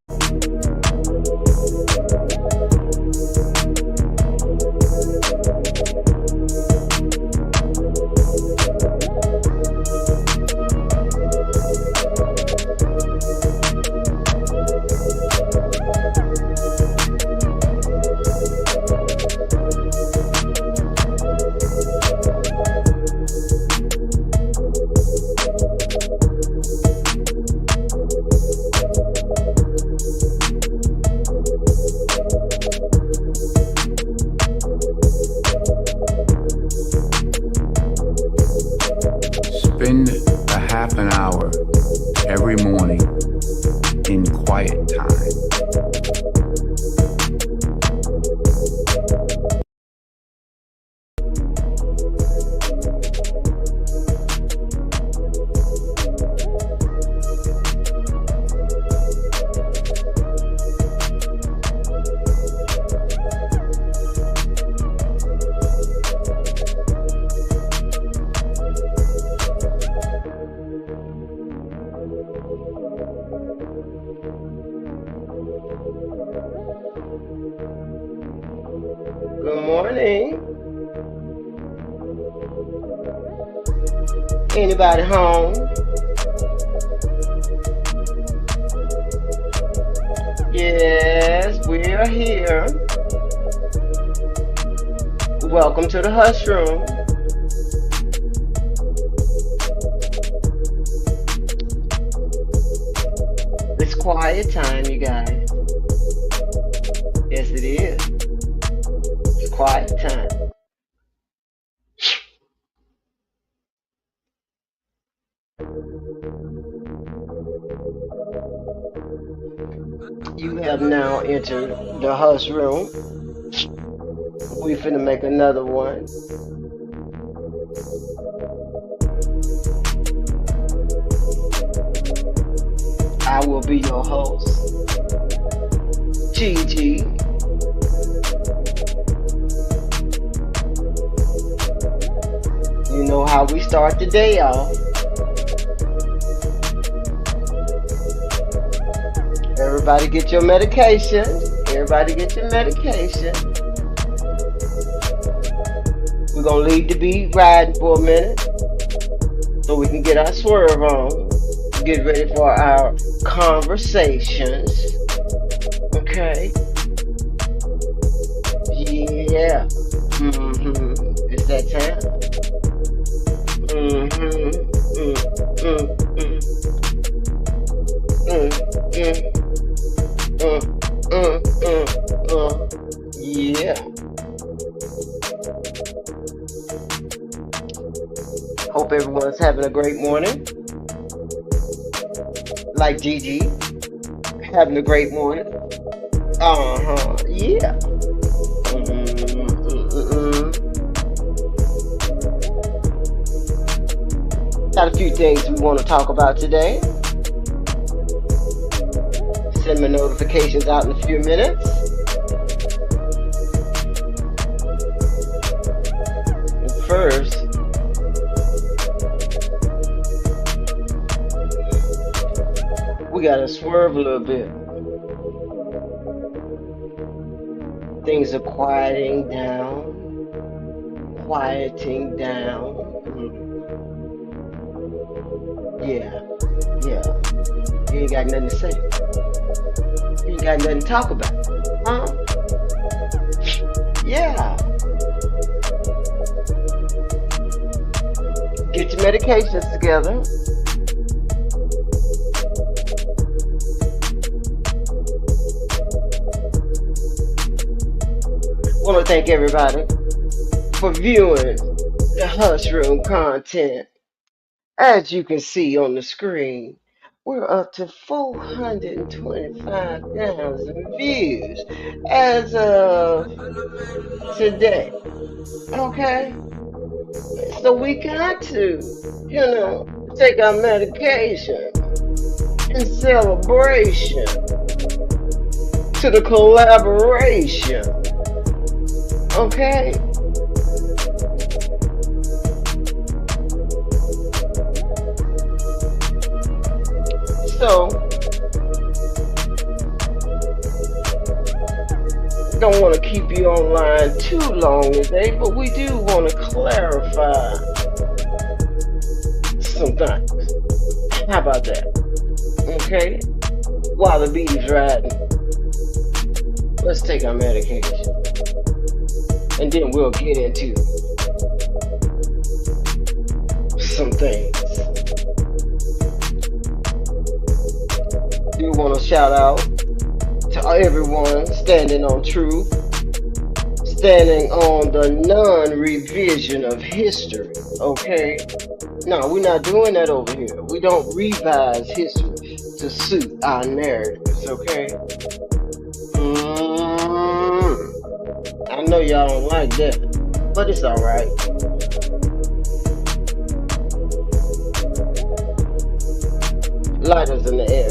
Spend a half an hour every morning in quiet time. Good morning. Anybody home? Yes, we are here. Welcome to the hush room. It's quiet time, you guys. Yes, it is. It's quiet time. You have now entered the hush room. We finna make another one. I will be your host, Gigi. You know how we start the day off. Everybody get your medication. Everybody get your medication. We're gonna leave the beat riding for a minute so we can get our swerve on. Get ready for our conversations. Okay? Yeah. It's that time. Yeah. Hope everyone's having a great morning. Like Gigi, having a great morning. Yeah. Got a few things we want to talk about today. Send my notifications out in a few minutes. And first, we gotta swerve a little bit. Things are quieting down. Yeah. You ain't got nothing to say. You ain't got nothing to talk about. Huh? Yeah. Get your medications together. I want to thank everybody for viewing the Hush Room content. As you can see on the screen, we're up to 425,000 views as of today. Okay? So we got to, take our medication in celebration to the collaboration. Okay? So, don't want to keep you online too long today, but we do want to clarify some things. How about that? Okay? While the beat is riding, let's take our medication. And then we'll get into some things. Do want to shout out to everyone standing on truth, standing on the non-revision of history, okay? No, we're not doing that over here. We don't revise history to suit our narratives, okay? I know y'all don't like that, but it's alright. Lighters in the air.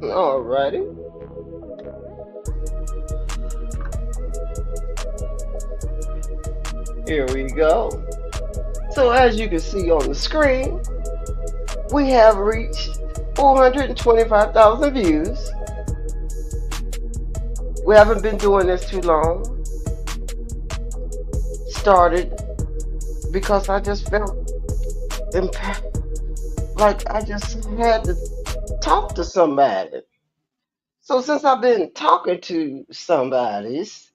Alrighty. Here we go. So as you can see on the screen, we have reached 425,000 views. We haven't been doing this too long. Started because I just felt like I just had to talk to somebody. So since I've been talking to somebody's,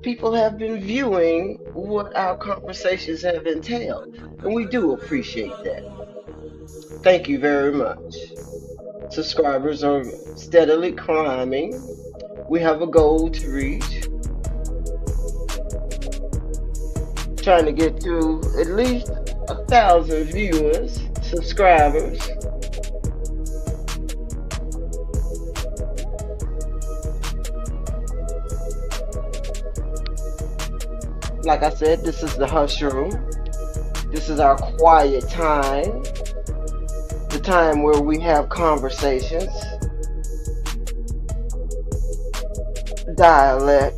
people have been viewing what our conversations have entailed, and we do appreciate that. Thank you very much. Subscribers are steadily climbing. We have a goal to reach. Trying to get to at least 1,000 viewers, subscribers. Like I said, this is the hush room. This is our quiet time. The time where we have conversations, dialogue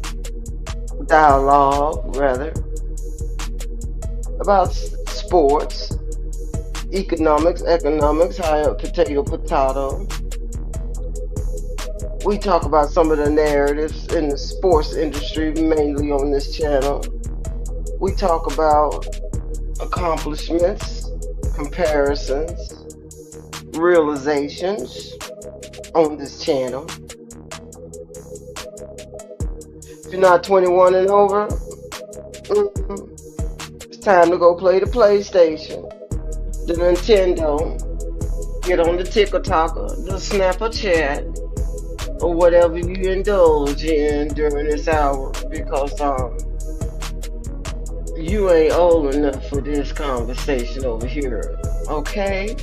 rather, about sports, economics, high potato. We talk about some of the narratives in the sports industry, mainly on this channel. We talk about accomplishments, comparisons, realizations on this channel. If you're not 21 and over, it's time to go play the PlayStation, the Nintendo, get on the TikTok, the Snapchat, or whatever you indulge in during this hour, because you ain't old enough for this conversation over here, okay?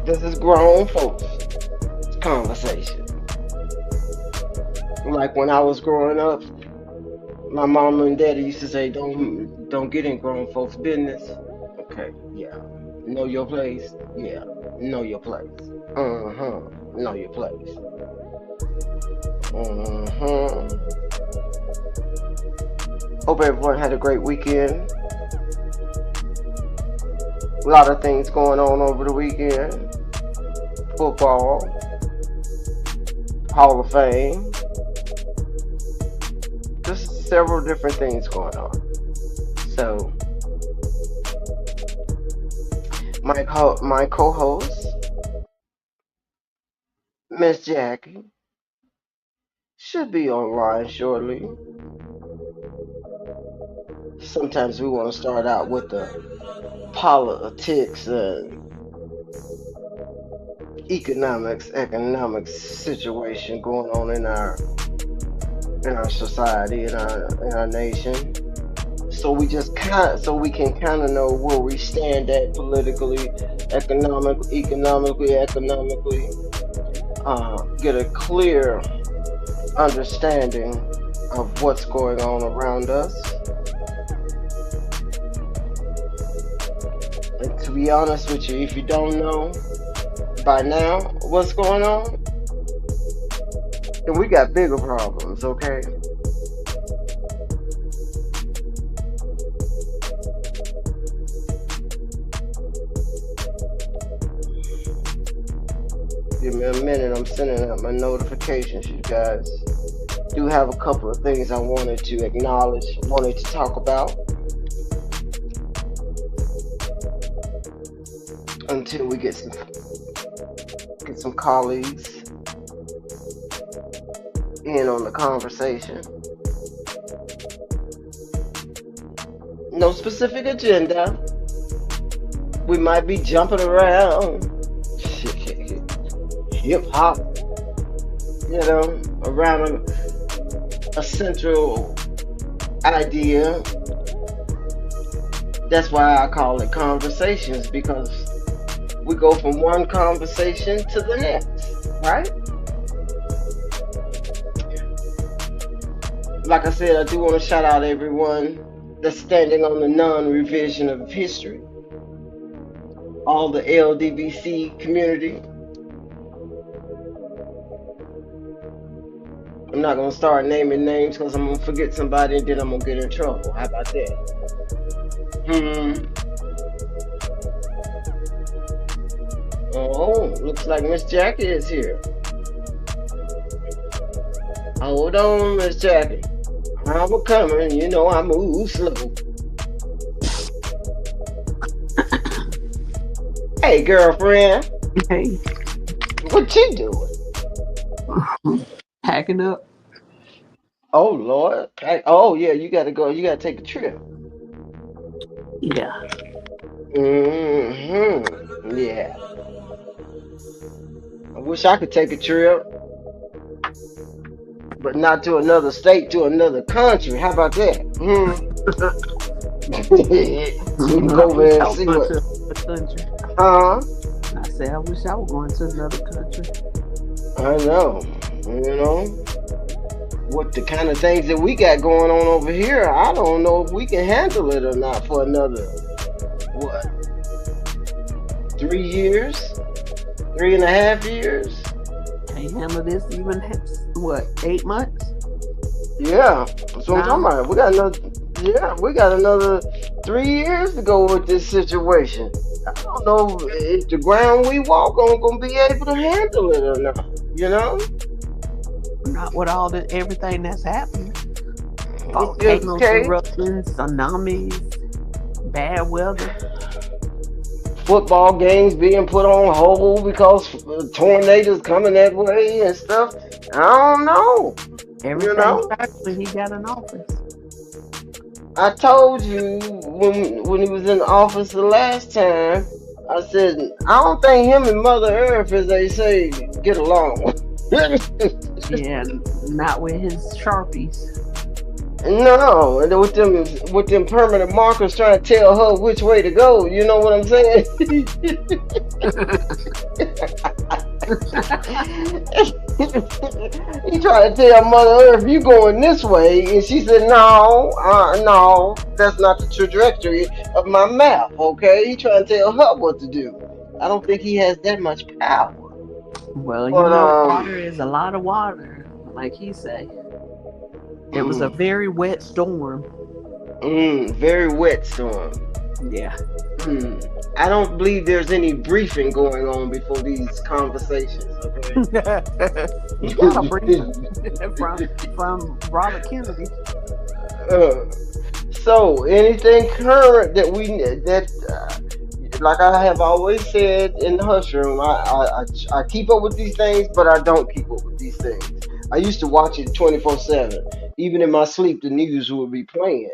This is grown folks conversation. Like when I was growing up, my mom and daddy used to say, don't get in grown folks' business. Okay, yeah. Know your place? Yeah. Know your place. Know your place. Hope everyone had a great weekend. A lot of things going on over the weekend. Football, Hall of Fame. Just several different things going on. So, my co-host, Miss Jackie, should be online shortly. Sometimes we want to start out with the politics and economics situation going on in our society, in our nation. So we can kind of know where we stand at politically, economically, get a clear understanding of what's going on around us. And to be honest with you, if you don't know by now what's going on, then we got bigger problems, okay? Give me a minute, I'm sending out my notifications, you guys. Do have a couple of things I wanted to acknowledge, wanted to talk about until we get some colleagues in on the conversation. No specific agenda. We might be jumping around. Hip hop, around a central idea. That's why I call it conversations, because we go from one conversation to the next, right? Like I said, I do want to shout out everyone that's standing on the non-revision of history. All the LDBC community. I'm not going to start naming names because I'm going to forget somebody and then I'm going to get in trouble. How about that? Oh, looks like Miss Jackie is here. Hold on, Miss Jackie. I'm a coming. You know I move slow. Hey, girlfriend. Hey. What you doing? Packing up. Oh, Lord. Oh, yeah, you got to go. You got to take a trip. Yeah. Yeah. I wish I could take a trip, but not to another state, to another country. How about that? We can go there and see what. Country. Huh? I said I wish I was going to another country. I know. What the kind of things that we got going on over here, I don't know if we can handle it or not for another, 3 years? 3.5 years? Can't handle this even, 8 months? Yeah, that's what I'm talking about. We got another 3 years to go with this situation. I don't know if the ground we walk on gonna be able to handle it or not, Not with everything that's happening. Volcanoes, eruptions, tsunamis, bad weather. Football games being put on hold because tornadoes coming that way and stuff. I don't know. Everything started when he got in office. I told you when he was in office the last time, I said, I don't think him and Mother Earth, as they say, get along. Yeah, not with his Sharpies. No, and with them permanent markers trying to tell her which way to go. You know what I'm saying? He tried to tell Mother Earth, you going this way, and she said, no, that's not the trajectory of my map. Okay, he trying to tell her what to do. I don't think he has that much power. Well, water is a lot of water, like he said. It was a very wet storm. Very wet storm. Yeah. I don't believe there's any briefing going on before these conversations, okay? You got a briefing from Robert Kennedy. So, anything current that like I have always said in the hush room, I keep up with these things, but I don't keep up with these things. I used to watch it 24/7. Even in my sleep, the news would be playing.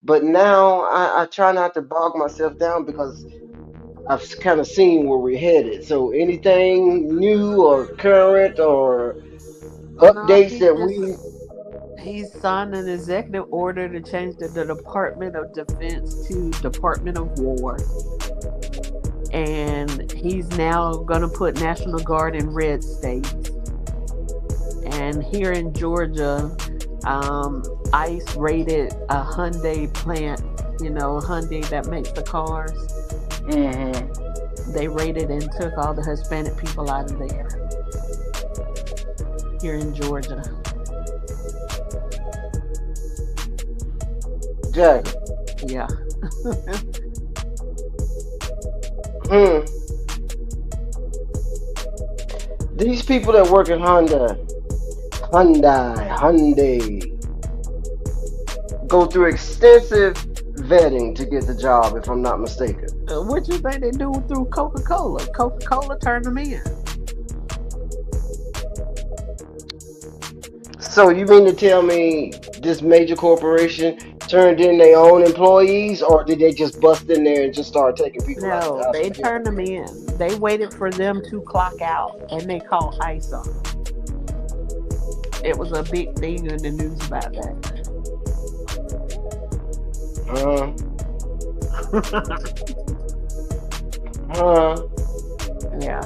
But now I try not to bog myself down because I've kind of seen where we're headed. So anything new or current or updates He's signed an executive order to change the Department of Defense to Department of War. And he's now going to put National Guard in red states. And And here in Georgia, ICE raided a Hyundai plant. Hyundai that makes the cars. They raided and took all the Hispanic people out of there. Here in Georgia. Jack. Yeah. These people that work at Hyundai, go through extensive vetting to get the job, if I'm not mistaken. What you think they do through Coca-Cola? Coca-Cola turned them in. So you mean to tell me this major corporation turned in their own employees, or did they just bust in there and just start taking people out No, the they hospital? turned them in. They waited for them to clock out, and they called ICE on them. It was a big thing in the news about that. Yeah.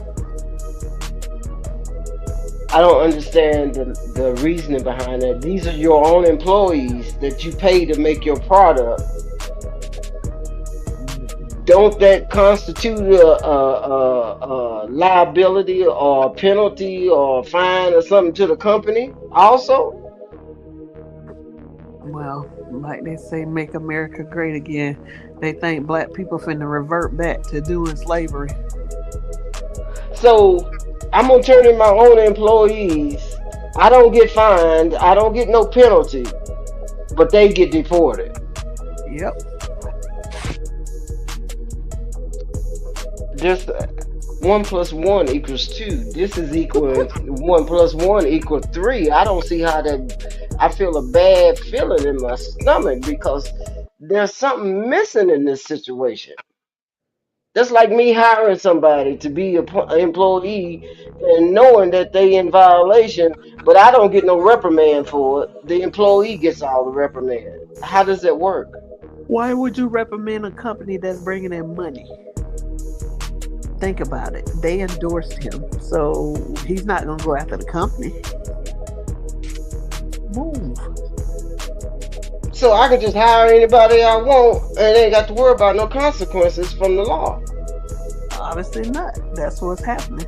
I don't understand the reasoning behind that. These are your own employees that you pay to make your product. Don't that constitute a liability or a penalty or a fine or something to the company also? Well, like they say, make America great again. They think black people finna revert back to doing slavery. So I'm gonna turn in my own employees. I don't get fined. I don't get no penalty, but they get deported. Yep. Just 1+1=2. This is equal 1+1=3. I don't see how that. I feel a bad feeling in my stomach because there's something missing in this situation. That's like me hiring somebody to be an employee and knowing that they in violation, but I don't get no reprimand for it. The employee gets all the reprimand. How does that work? Why would you reprimand a company that's bringing in money? Think about it. They endorsed him, so he's not gonna go after the company. Move. So I can just hire anybody I want and ain't got to worry about no consequences from the law. Obviously not. That's what's happening.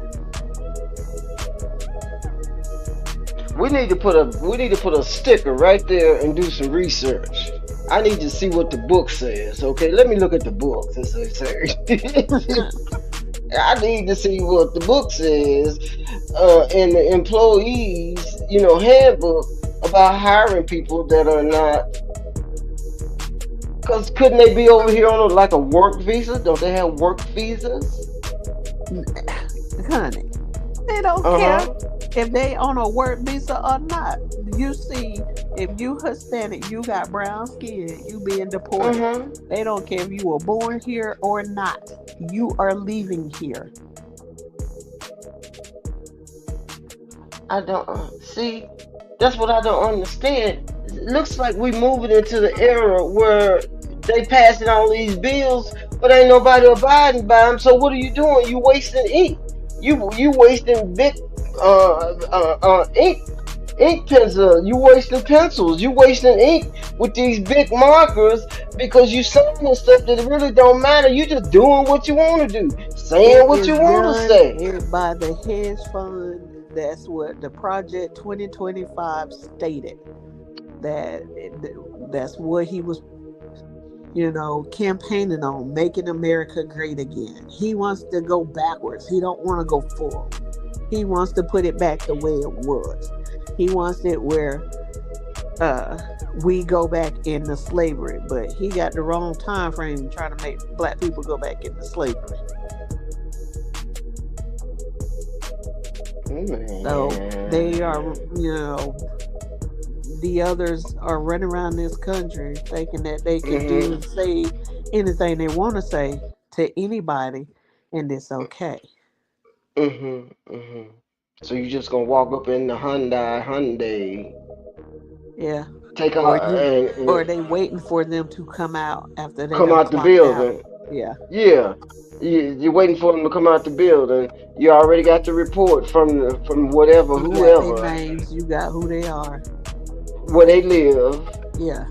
We need to put a sticker right there and do some research. I need to see what the book says. Okay, let me look at the book, as they say. I need to see what the book says in the employees, handbook about hiring people that are not. Because couldn't they be over here on like a work visa? Don't they have work visas? Honey, they don't care if they on a work visa or not. You see, if you Hispanic, you got brown skin, you being deported. They don't care if you were born here or not. You are leaving here. I don't see. That's what I don't understand. It looks like we moving into the era where they passing all these bills, but ain't nobody abiding by them. So what are you doing? You wasting ink. You wasting big ink pencil. You wasting pencils. You wasting ink with these big markers because you signing stuff that really don't matter. You just doing what you want to do, saying what you want to say. By the hedge fund. That's what the Project 2025 stated. That's what he was, campaigning on, making America great again. He wants to go backwards. He don't want to go forward. He wants to put it back the way it was. He wants it where we go back into slavery. But he got the wrong time frame trying to make black people go back into slavery. So they are, the others are running around this country thinking that they can do and say anything they want to say to anybody, and it's okay. So you just gonna walk up in the Hyundai. Yeah. Take or they waiting for them to come out after they come out the building. Yeah. Yeah. You're waiting for them to come out the building. You already got the report from whatever, You got their whoever, names. You got who they are. where they live, Yeah.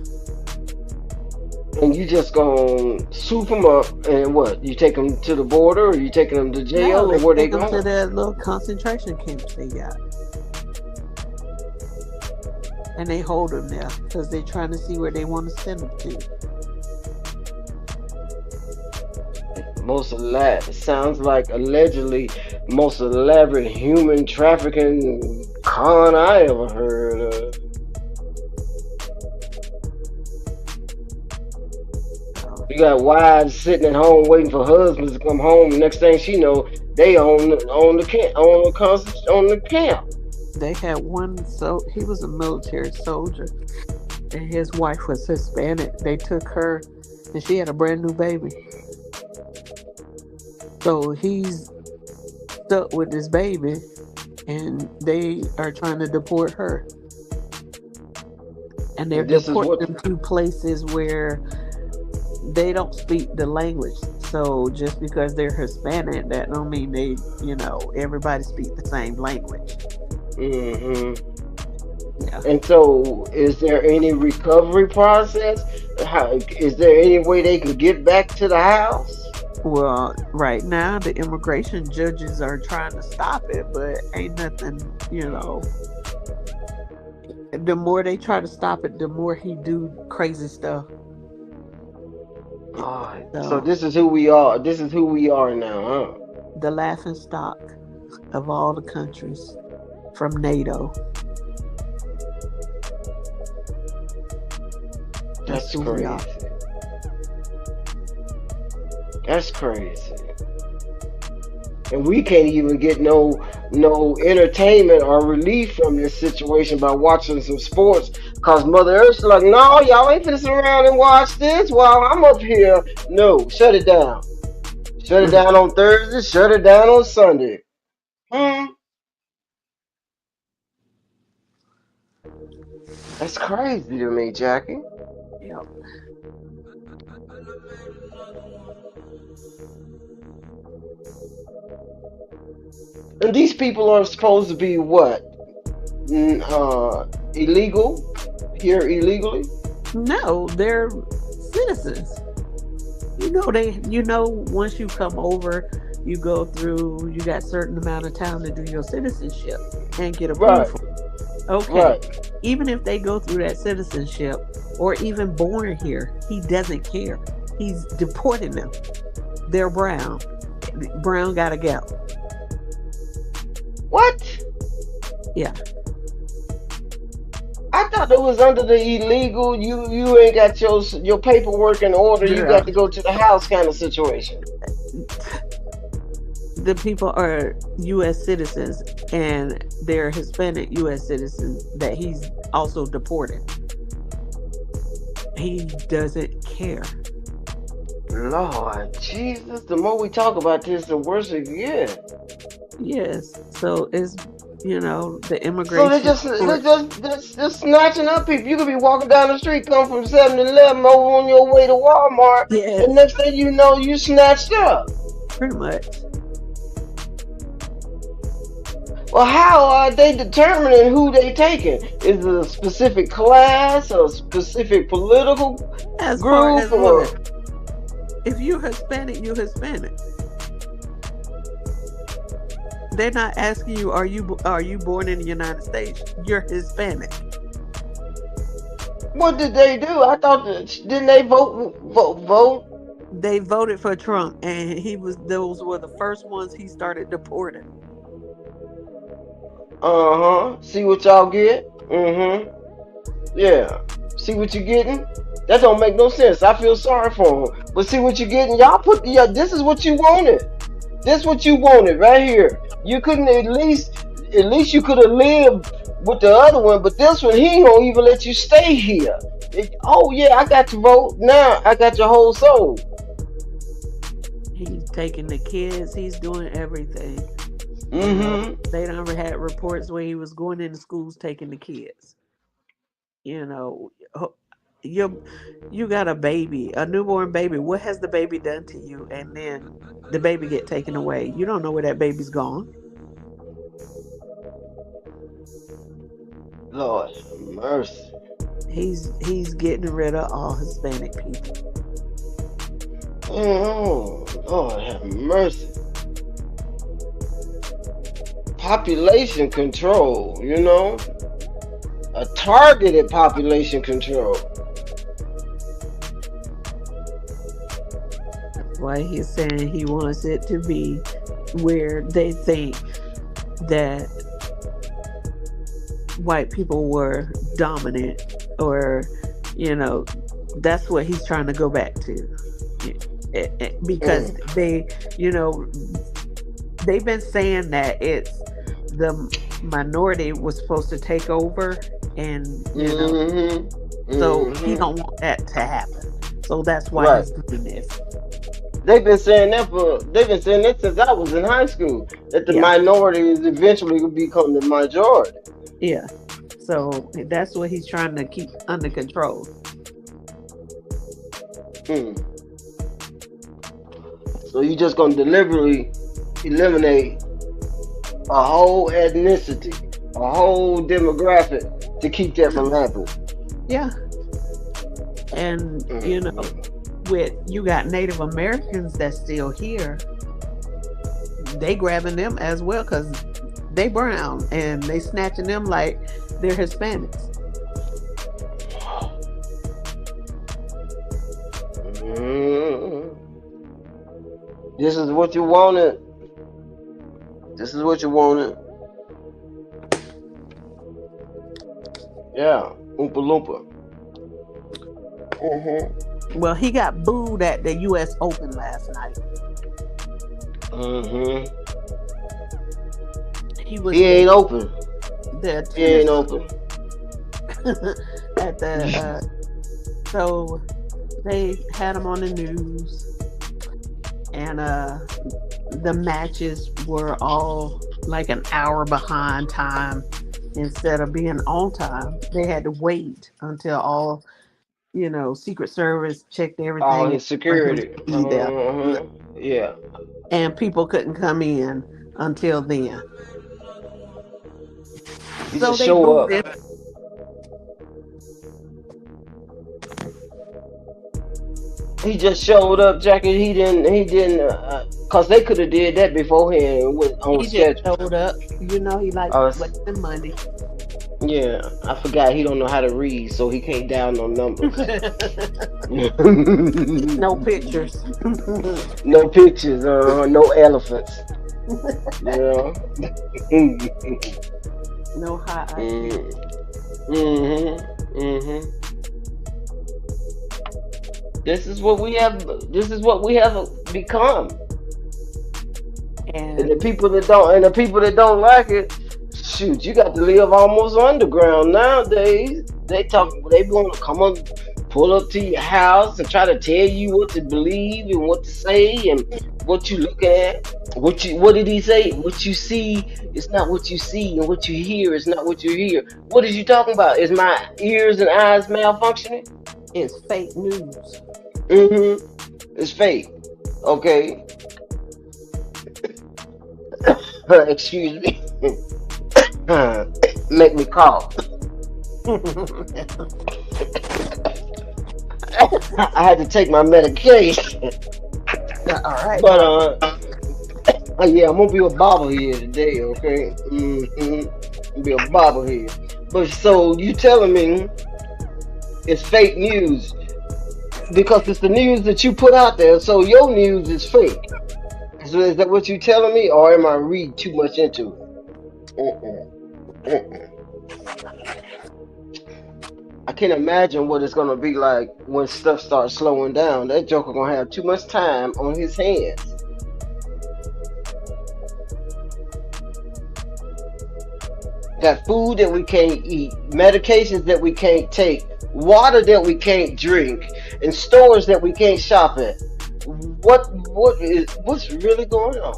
and you just gonna swoop them up and what? You take them to the border, or you taking them to No, jail, or they where they take them to going? their little concentration camps they got, and they hold them there because they're trying to see where they want to send them to. Most sounds like allegedly most elaborate human trafficking con I ever heard of. So, You got wives sitting at home waiting for husbands to come home. Next thing she know, they on the camp on the camp. they had one. So he was a military soldier, and his wife was Hispanic. They took her, and she had a brand new baby. So he's stuck with this baby, and they are trying to deport her. And they're And this is deporting what. them to places where they don't speak the language. So just because they're Hispanic, that don't mean everybody speak the same language. Hmm. Yeah. And so, is there any recovery process? Is there any way they can get back to the house? Well, right now the immigration judges are trying to stop it, but ain't nothing. The more they try to stop it, the more he do crazy stuff. So So this is who we are. This is who we are now, huh? the laughing stock of all the countries from NATO. That's That's who we crazy. are. That's crazy. And we can't even get no entertainment or relief from this situation by watching some sports. Cause Mother Earth's like, no, y'all ain't finna sit around and watch this while I'm up here. No, shut it down. Shut it down on Thursday. Shut it down on Sunday. Hmm. That's crazy to me, Jackie. Yep. And these people are supposed to be what? Illegal here illegally. No, they're citizens. Once you come over, you go through, you got certain amount of time to do your citizenship and get Right. approval. Okay. Right. Even if they go through that citizenship or even born here, he doesn't care. He's deporting them. They're brown. Brown gotta go. What? Yeah. I thought it was under the illegal. You ain't got your paperwork in order. You Girl. got to go to the house kind of situation. The people are U.S. citizens and they're Hispanic U.S. citizens that he's also deported. He doesn't care. Lord Jesus, the more we talk about this, the worse it gets. Yes. So it's, the So immigration they're court. just snatching up people. You could be walking down the street, come from 7-Eleven over on your way to Walmart, and Yes. next thing you know, you snatched up. Pretty much. Well, how are they determining who they taking? Is it a specific class, a specific political As far group, as or what? If you're Hispanic, you're Hispanic. They're not asking you, are you born in the United States? You're Hispanic. what did they do? I thought didn't they vote? They voted for Trump, and those were the first ones he started deporting. See what y'all get? Yeah. See what you're getting? That don't make no sense. I feel sorry for them. But see what you're getting? Y'all this is what you wanted. This what you wanted right here. You couldn't at least you could have lived with the other one, but this one he ain't gonna even let you stay here. Oh yeah, I got to vote. Now I got your whole soul. He's taking the kids. He's doing everything. They done had reports where he was going into schools taking the kids. You know, you you got a baby, a newborn baby. What has the baby done to you? And then the baby get taken away. You don't know where that baby's gone. Lord have mercy. He's getting rid of all Hispanic people. Oh, Lord have mercy. Population control, a targeted population control. That's why he's saying he wants it to be where they think that white people were dominant, or that's what he's trying to go back to. Because they've been saying that it's the minority was supposed to take over, and so he don't want that to happen. So that's why he's doing this. They've been saying that since I was in high school, that the minority is eventually going to become the majority. Yeah. So that's what he's trying to keep under control. So you just going to deliberately eliminate a whole ethnicity, a whole demographic to keep that from happening. Yeah. And, with you got Native Americans that's still here, they grabbing them as well because they brown and they snatching them like they're Hispanics. This is what you wanted. This is what you wanted. Yeah, Oompa Loompa. Well, he got booed at the U.S. Open last night. He ain't open. He ain't open. At the so they had him on the news, and the matches were all like an hour behind time instead of being on time. They had to wait until all Secret Service checked everything. All his security. Yeah. And people couldn't come in until then. He so just show up. He just showed up, Jackie. He didn't, cause they could have did that beforehand on he schedule. Just showed up. He like wasting money. Yeah, I forgot he don't know how to read, so he can't dial no numbers. No pictures. No pictures. No elephants. No high IQ. This is what we have. This is what we have become. And the people that don't like it, shoot, you got to live almost underground nowadays. They want to come up, pull up to your house and try to tell you what to believe and what to say and what you looking at. What did he say? What you see is not what you see, and what you hear is not what you hear. What is you talking about? Is my ears and eyes malfunctioning? It's fake news. It's fake. Okay. Excuse me. Make me cough. I had to take my medication. All right. But yeah, I'm gonna be a bobblehead today, okay? I'm gonna be a bobblehead. But so you telling me it's fake news because it's the news that you put out there, so your news is fake. So is that what you telling me, or am I reading too much into it? I can't imagine what it's gonna be like when stuff starts slowing down. That joker gonna have too much time on his hands. Got food that we can't eat, medications that we can't take, water that we can't drink, and stores that we can't shop at. What's really going on?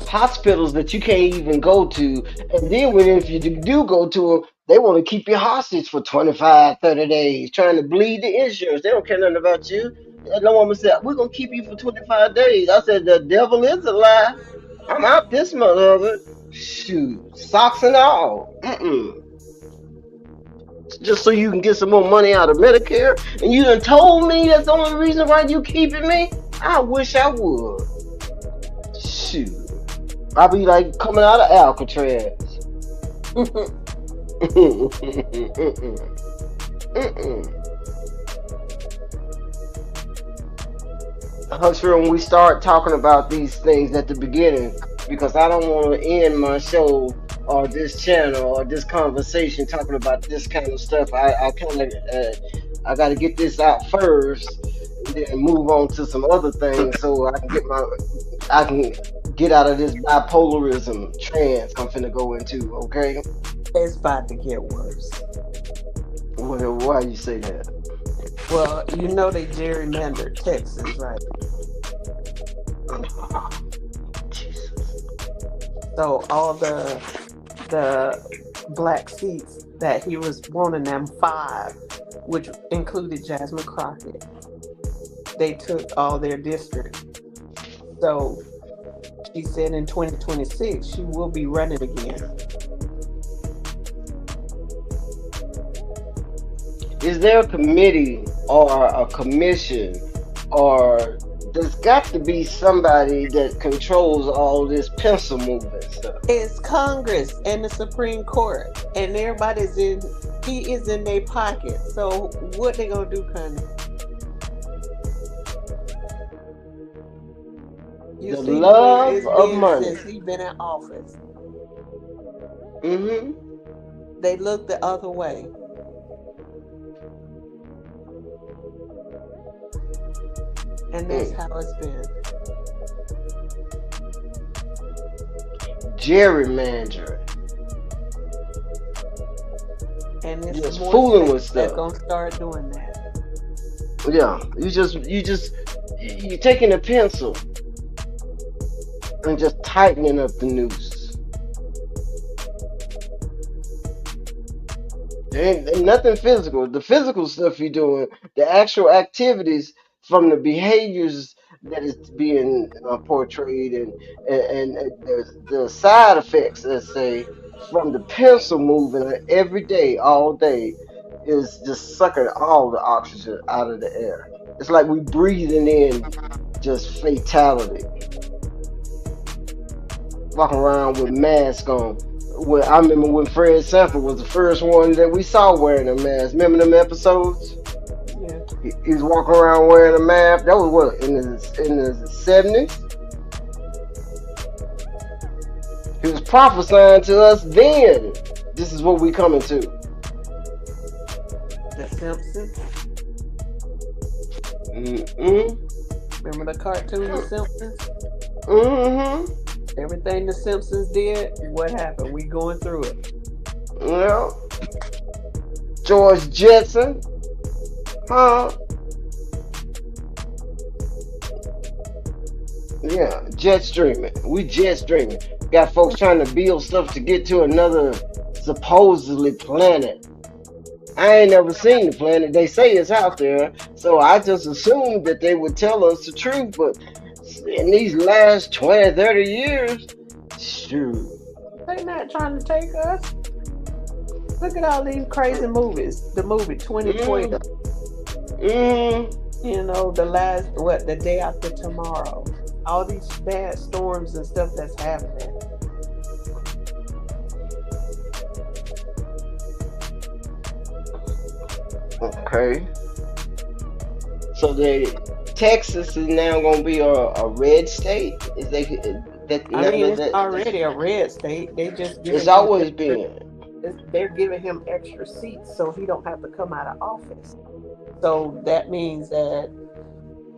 hospitals that you can't even go to. And then if you do go to them, they want to keep you hostage for 25, 30 days, trying to bleed the insurance. They don't care nothing about you. And the woman said, we're going to keep you for 25 days. I said, the devil is a lie. I'm out this mother. Shoot, socks and all. Just so you can get some more money out of Medicare. And you done told me that's the only reason why you keeping me? I wish I would. Shoot. I'll be like coming out of Alcatraz. I'm sure when we start talking about these things at the beginning, because I don't want to end my show or this channel or this conversation talking about this kind of stuff. I kind of I got to get this out first, and then move on to some other things so I can get out of this bipolarism trance I'm finna go into. Okay. It's about to get worse. Well, why you say that? Well, you know they gerrymandered Texas, right? Jesus. So all the black seats that he was wanting, them 5, which included Jasmine Crockett, they took all their districts. So she said in 2026 she will be running again. Is there a committee or a commission, or there's got to be somebody that controls all this pencil movement stuff? It's Congress and the Supreme Court, and he is in their pocket. So what they gonna do, Connie? You The see love where it's of been money. since he been in office. Mm-hmm. They look the other way. And that's how it's been. Gerrymandering. And it's Just more fooling states with stuff. that's gonna start doing that. Yeah, you're taking a pencil and just tightening up the noose. There ain't nothing physical. The physical stuff you're doing, the actual activities from the behaviors that is being portrayed, and the side effects, let's say, from the pencil moving every day, all day, is just sucking all the oxygen out of the air. It's like we breathing in just fatality. Walking around with masks on. I remember when Fred Sanford was the first one that we saw wearing a mask. Remember them episodes? Yeah. He was walking around wearing a mask. That was what, in the 70s? He was prophesying to us then. This is what we coming to. The Simpsons. Mm-hmm. Remember the cartoon The Simpsons? Mm-hmm. Everything the Simpsons did, what happened? We going through it. Well, George Jetson. Huh? Yeah, jet streaming. We jet streaming. Got folks trying to build stuff to get to another supposedly planet. I ain't never seen the planet. They say it's out there, so I just assumed that they would tell us the truth. But in these last 20, 30 years, shoot. They not trying to take us. Look at all these crazy movies. The movie 2020. You know, the day after tomorrow. All these bad storms and stuff that's happening. Okay. So Texas is now going to be a red state? It's already a red state. They just it's always been. They're giving him extra seats so he don't have to come out of office. So that means that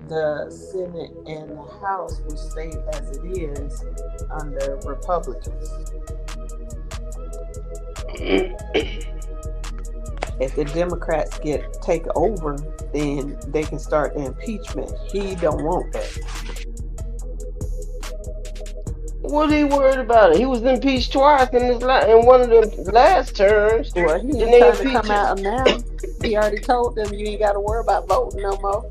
the Senate and the House will stay as it is under Republicans. If the Democrats take over, then they can start the impeachment. He don't want that. What he worried about it? He was impeached twice in one of them last terms. Well, he Didn't ain't they trying to impeach come him? out now. He already told them you ain't got to worry about voting no more.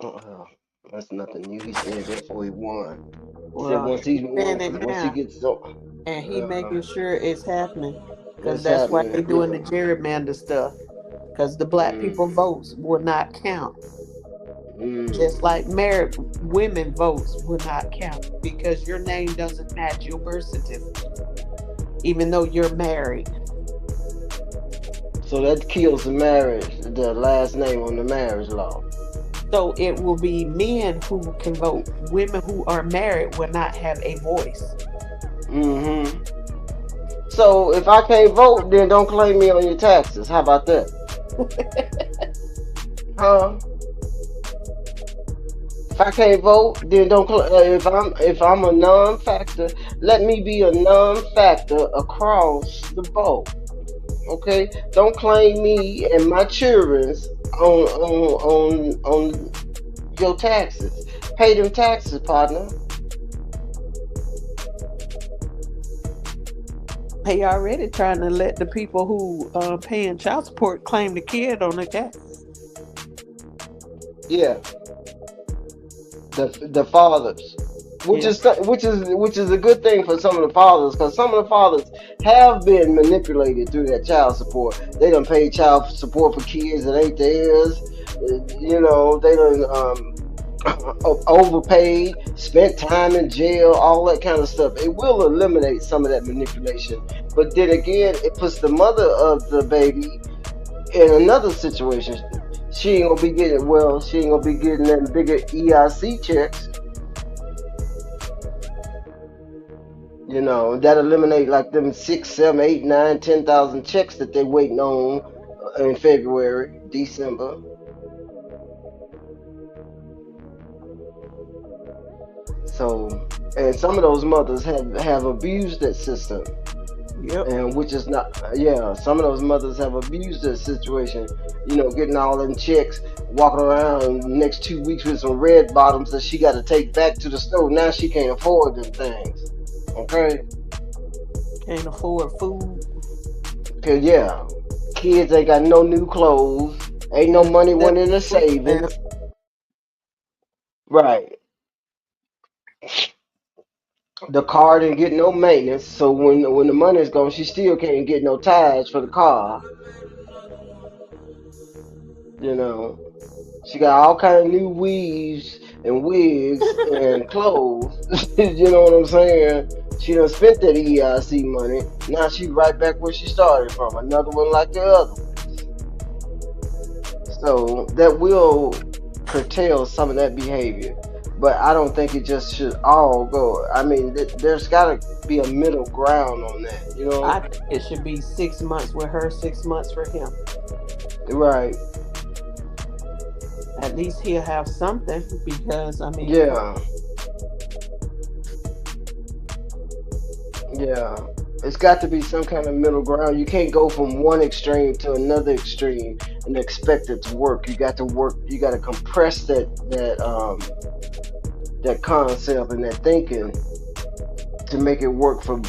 Oh, that's nothing new. He said that before he won. He said Well, once he's he's saying won, it once he now, gets so, and he making sure it's happening, because it's that's why happening. they doing the gerrymander stuff. Because the black Mm, people votes will not count, just mm. like married women votes will not count because your name doesn't match your birth certificate, even though you're married. So that kills the marriage, the last name on the marriage law. So it will be men who can vote. Women who are married will not have a voice. Hmm. So if I can't vote, then don't claim me on your taxes. How about that? Huh? If I can't vote, then don't. If I'm a non-factor, let me be a non-factor across the board. Okay? Don't claim me and my children's on your taxes. Pay them taxes, partner. They already trying to let the people who paying child support claim the kid on the taxes. Yeah, the fathers, Yeah, which is a good thing for some of the fathers, because some of the fathers have been manipulated through that child support. They done paid child support for kids that ain't theirs. They done overpaid, spent time in jail, all that kind of stuff. It will eliminate some of that manipulation, but then again, it puts the mother of the baby in another situation. She ain't gonna be getting them bigger EIC checks. That eliminate like them 6, 7, 8, 9, 10,000 checks that they waiting on in February, December. So, and some of those mothers have abused that system, yep. and which is not, yeah. Some of those mothers have abused that situation. Getting all them checks, walking around next 2 weeks with some red bottoms that she got to take back to the store. Now she can't afford them things. Okay, Can't afford food. cause yeah, kids ain't got no new clothes. Ain't no money That went into food stamp. savings. Right. The car didn't get no maintenance, so when the money's gone, she still can't get no tires for the car. You know, she got all kind of new weaves and wigs and clothes. You know what I'm saying? She done spent that EIC money. Now she right back where she started from. Another one like the other ones. So that will curtail some of that behavior. But I don't think it just should all go. I mean, there's got to be a middle ground on that, you I know? think it should be 6 months with her, 6 months for him. Right. At least he'll have something because I mean, Yeah. Yeah. It's got to be some kind of middle ground. You can't go from one extreme to another extreme and expect it to work. You got to work. You got to compress that concept and that thinking to make it work for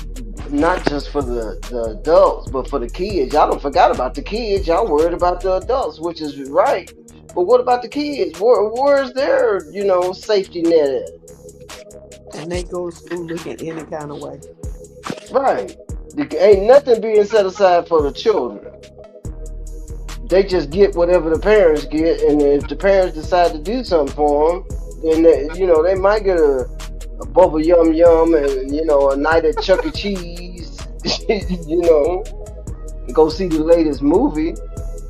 not just for the adults, but for the kids. Y'all don't forgot about the kids. Y'all worried about the adults, which is right. But what about the kids? Where's their safety net at? and they go to school looking any kind of way. Right. Ain't nothing being set aside for the children. They just get whatever the parents get, and if the parents decide to do something for them, then they might get a bubble yum yum and a night at Chuck E. Cheese, you know, go see the latest movie,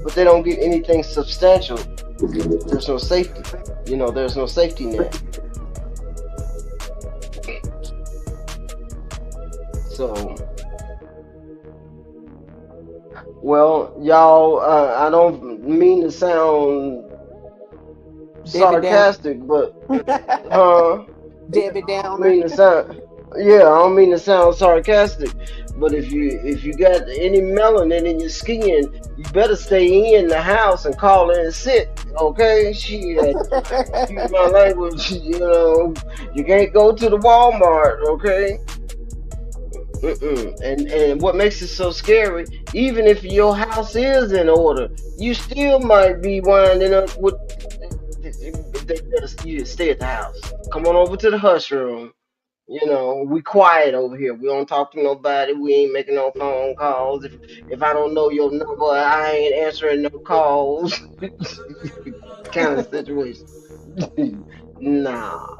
but they don't get anything substantial. There's no safety. There's no safety net. So, well, y'all, I don't mean to sound Debbie Down. sarcastic, but huh? Debbie I don't Downer. mean to sound. Yeah, I don't mean to sound sarcastic, but if you got any melanin in your skin, you better stay in the house and call in sick. Okay, shit. Excuse my language. You can't go to the Walmart. Okay. And what makes it so scary? Even if your house is in order, you still might be winding up with. They better you stay at the house. Come on over to the hush room. We quiet over here. We don't talk to nobody. We ain't making no phone calls. If I don't know your number, I ain't answering no calls. Kind of situation. Nah,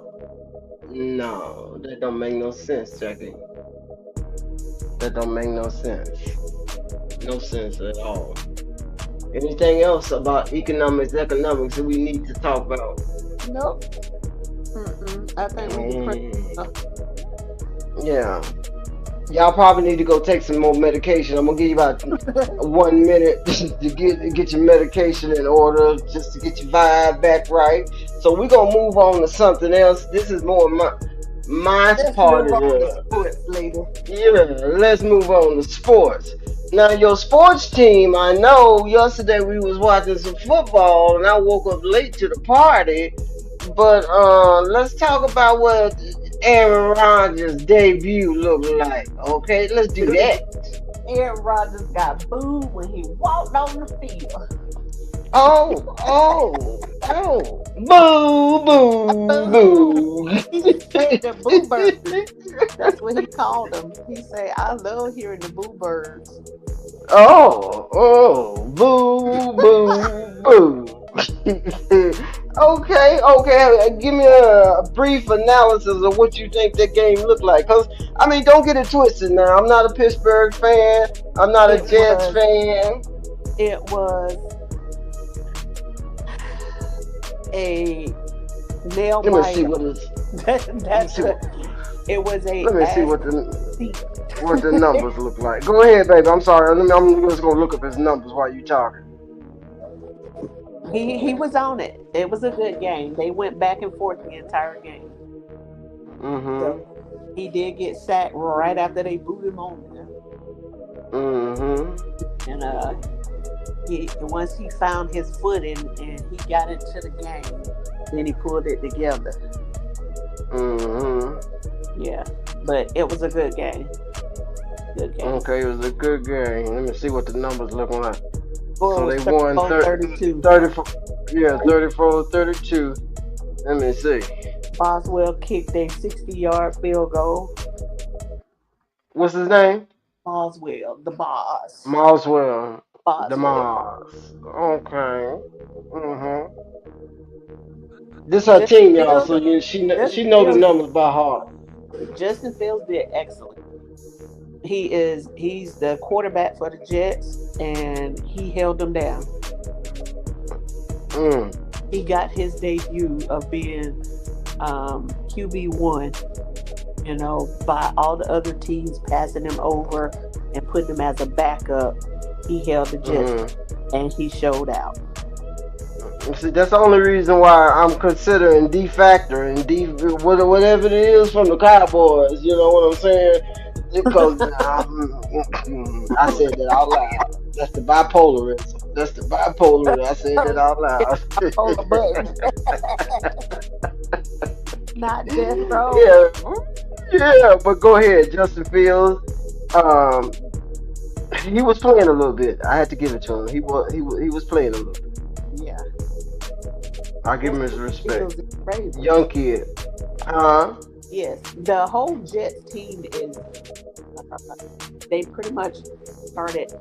no, that don't make no sense, Jackie. That don't make no sense. No sense at all. Anything else about economics that we need to talk about? Nope. I think we can pretty. Yeah. Y'all probably need to go take some more medication. I'm gonna give you about 1 minute to get your medication in order, just to get your vibe back right. So we're gonna move on to something else. This is more my Let's part move of on to the. sports later. Yeah, let's move on to sports. Now your sports team, I know yesterday we was watching some football and I woke up late to the party. But let's talk about what Aaron Rodgers' debut looked like. Okay, let's do that. Aaron Rodgers got booed when he walked on the field. Oh, oh, oh. Boo, boo, Boo! boo. He said the boo birds. That's what he called them. He said, "I love hearing the boo birds." Oh, oh, boo, boo, boo. Okay. Give me a brief analysis of what you think that game looked like. Cause I mean, don't get it twisted. Now, I'm not a Pittsburgh fan. I'm not a It Jets was. fan. It was a nail Let me see biter. what is. That's it was a Let me see ass seat. what the numbers look like. Go ahead, baby. I'm sorry. I'm just gonna look up his numbers while you talking. He was on it. It was a good game. They went back and forth the entire game. Mm-hmm. So he did get sacked right after they booed him on there. Mm-hmm. And once he found his footing and he got into the game, then he pulled it together. Mm-hmm. Yeah, but it was a good game. Good game. Okay, it was a good game. Let me see what the numbers looking like. Score So was they won 32. 34. Yeah, 34-32. Let me see. Boswell kicked a 60-yard field goal. What's his name? Boswell, the boss. Moswell. The Boswell. Moss. Okay. Mm-hmm. This her Justin team, y'all. Fields, So she Justin know the Fields, numbers by heart. Justin Fields did excellent. He's the quarterback for the Jets, and he held them down. Mm. He got his debut of being QB1, by all the other teams passing him over and putting him as a backup. He held the Jets, and he showed out. See, that's the only reason why I'm considering defactor and whatever it is from the Cowboys. You know what I'm saying? Because I said that out loud. That's the bipolarism. That's the bipolar. I said that out loud. Not death row. Yeah, but go ahead, Justin Fields. He was playing a little bit. I had to give it to him. He was playing a little bit. Yeah. I give him his respect. Fields is Young kid. Huh? Yes, the whole Jets team is. They pretty much started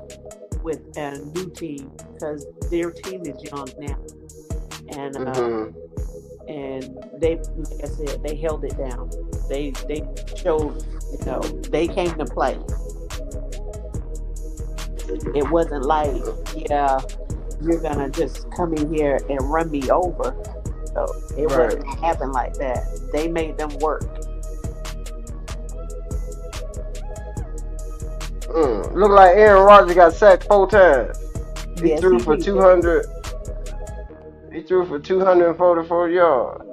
with a new team because their team is young now, and they, like I said, they held it down. They showed, they came to play. It wasn't like, you're gonna just come in here and run me over. So it wasn't happen like that. They made them work. Look like Aaron Rodgers got sacked 4 times. He threw for 200. He threw for 244 yards.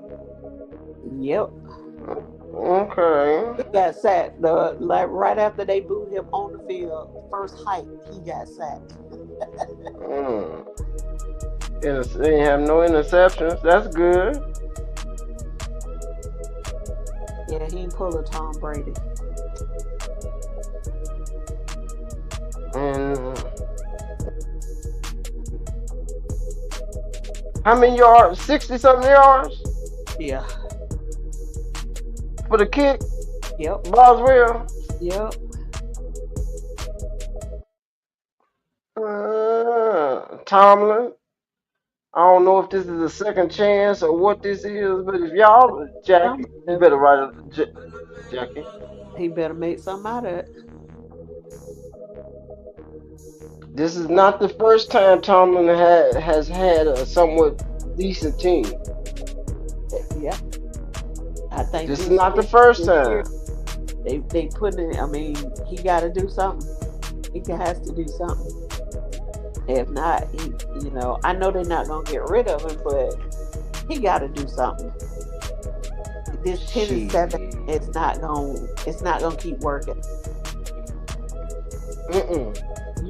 Yep. Okay. He got sacked. Right after they booed him on the field, first hike, he got sacked. Mm. They ain't have no interceptions. That's good. Yeah, he ain't pull a Tom Brady. And how many yards? 60 something yards Yeah. for the kick. Yep. Boswell. Yep. Tomlin. I don't know if this is a second chance or what this is, but if y'all, Jackie, you better write it, Jackie. He better make something out of it. This is not the first time Tomlin has had a somewhat decent team. Yeah. I think This is not the first time. They put in. I mean, he got to do something. He has to do something. If not, I know they're not gonna get rid of him, but he got to do something. This 10-7, it's not gonna keep working.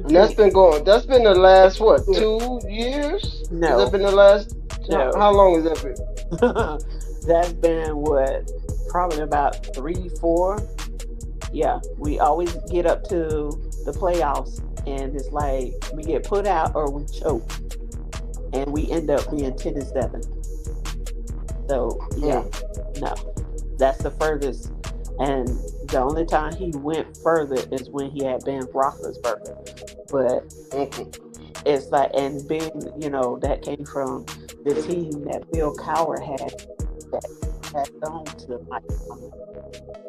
That's been the last, what, 2 years? No. Has that been the last? No. How long has that been? That's been probably about 3, 4. Yeah, we always get up to the playoffs, and it's like we get put out or we choke, and we end up being 10-7. So yeah, no, that's the furthest. And the only time he went further is when he had Ben Roethlisberger. But it's like, and Ben, that came from the team that Bill Cowher had on to Mike Tomlin.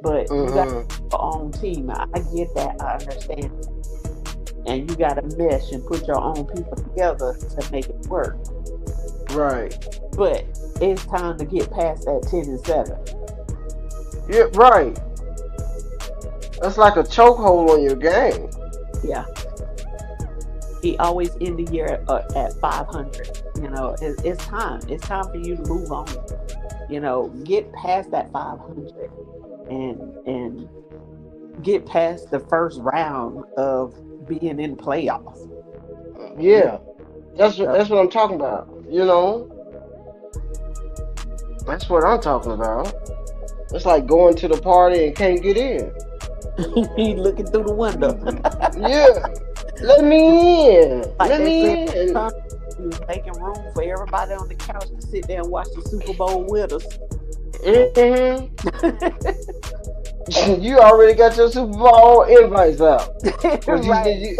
But you got your own team. I get that. I understand that. And you got to mesh and put your own people together to make it work. Right. But it's time to get past that 10-7. Yeah, right. That's like a chokehold on your game. Yeah. He always end the year at 500. It's time. It's time for you to move on. Get past that 500 and get past the first round of being in playoffs. Yeah. That's what I'm talking about. That's what I'm talking about. It's like going to the party and can't get in. He looking through the window. Yeah. Let me in. Like Let me in. He was making room for everybody on the couch to sit there and watch the Super Bowl with us. You already got your Super Bowl invites out. Right.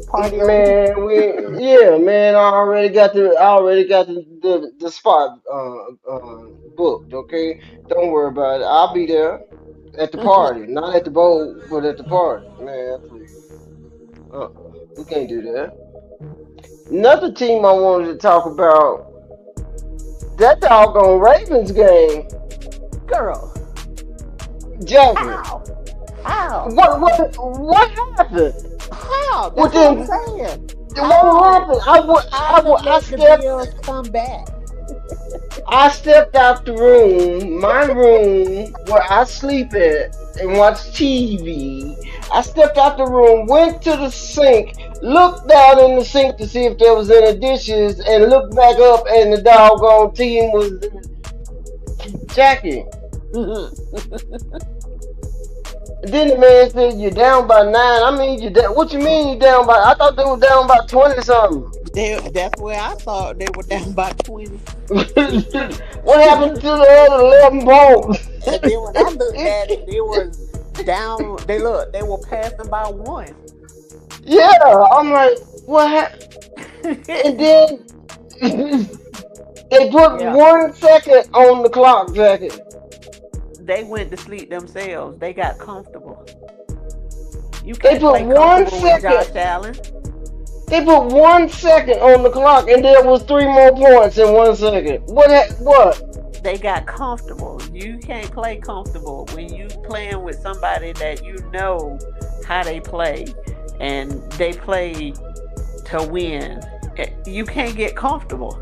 Party, man. I already got the spot booked. Okay, don't worry about it. I'll be there at the party, not at the bowl, but at the party. Man, please. We can't do that. Another team I wanted to talk about, that doggone Ravens game. Girl. Jackie. How? What happened? How? That's what I'm saying. What happened? I stepped. Come back. I stepped out the room, my room where I sleep at and watch TV. I stepped out the room, went to the sink, looked down in the sink to see if there was any dishes, and looked back up, and the doggone team was Jackie. Then the man said, "You're down by 9." I mean, what you mean you down by? I thought they were down by 20 something. That's where I thought they were down by 20. What happened to the other 11 points? And then when I looked at it, they was down. They were passing by 1. Yeah, I'm like, what happened? And then they put 1 second on the clock, Jackie. They went to sleep themselves. They got comfortable. You They can't put play 1 comfortable with Josh second. Allen. They put 1 second on the clock, and there was 3 more points in 1 second. What? They got comfortable. You can't play comfortable when you playing with somebody that you know how they play, and they play to win. You can't get comfortable.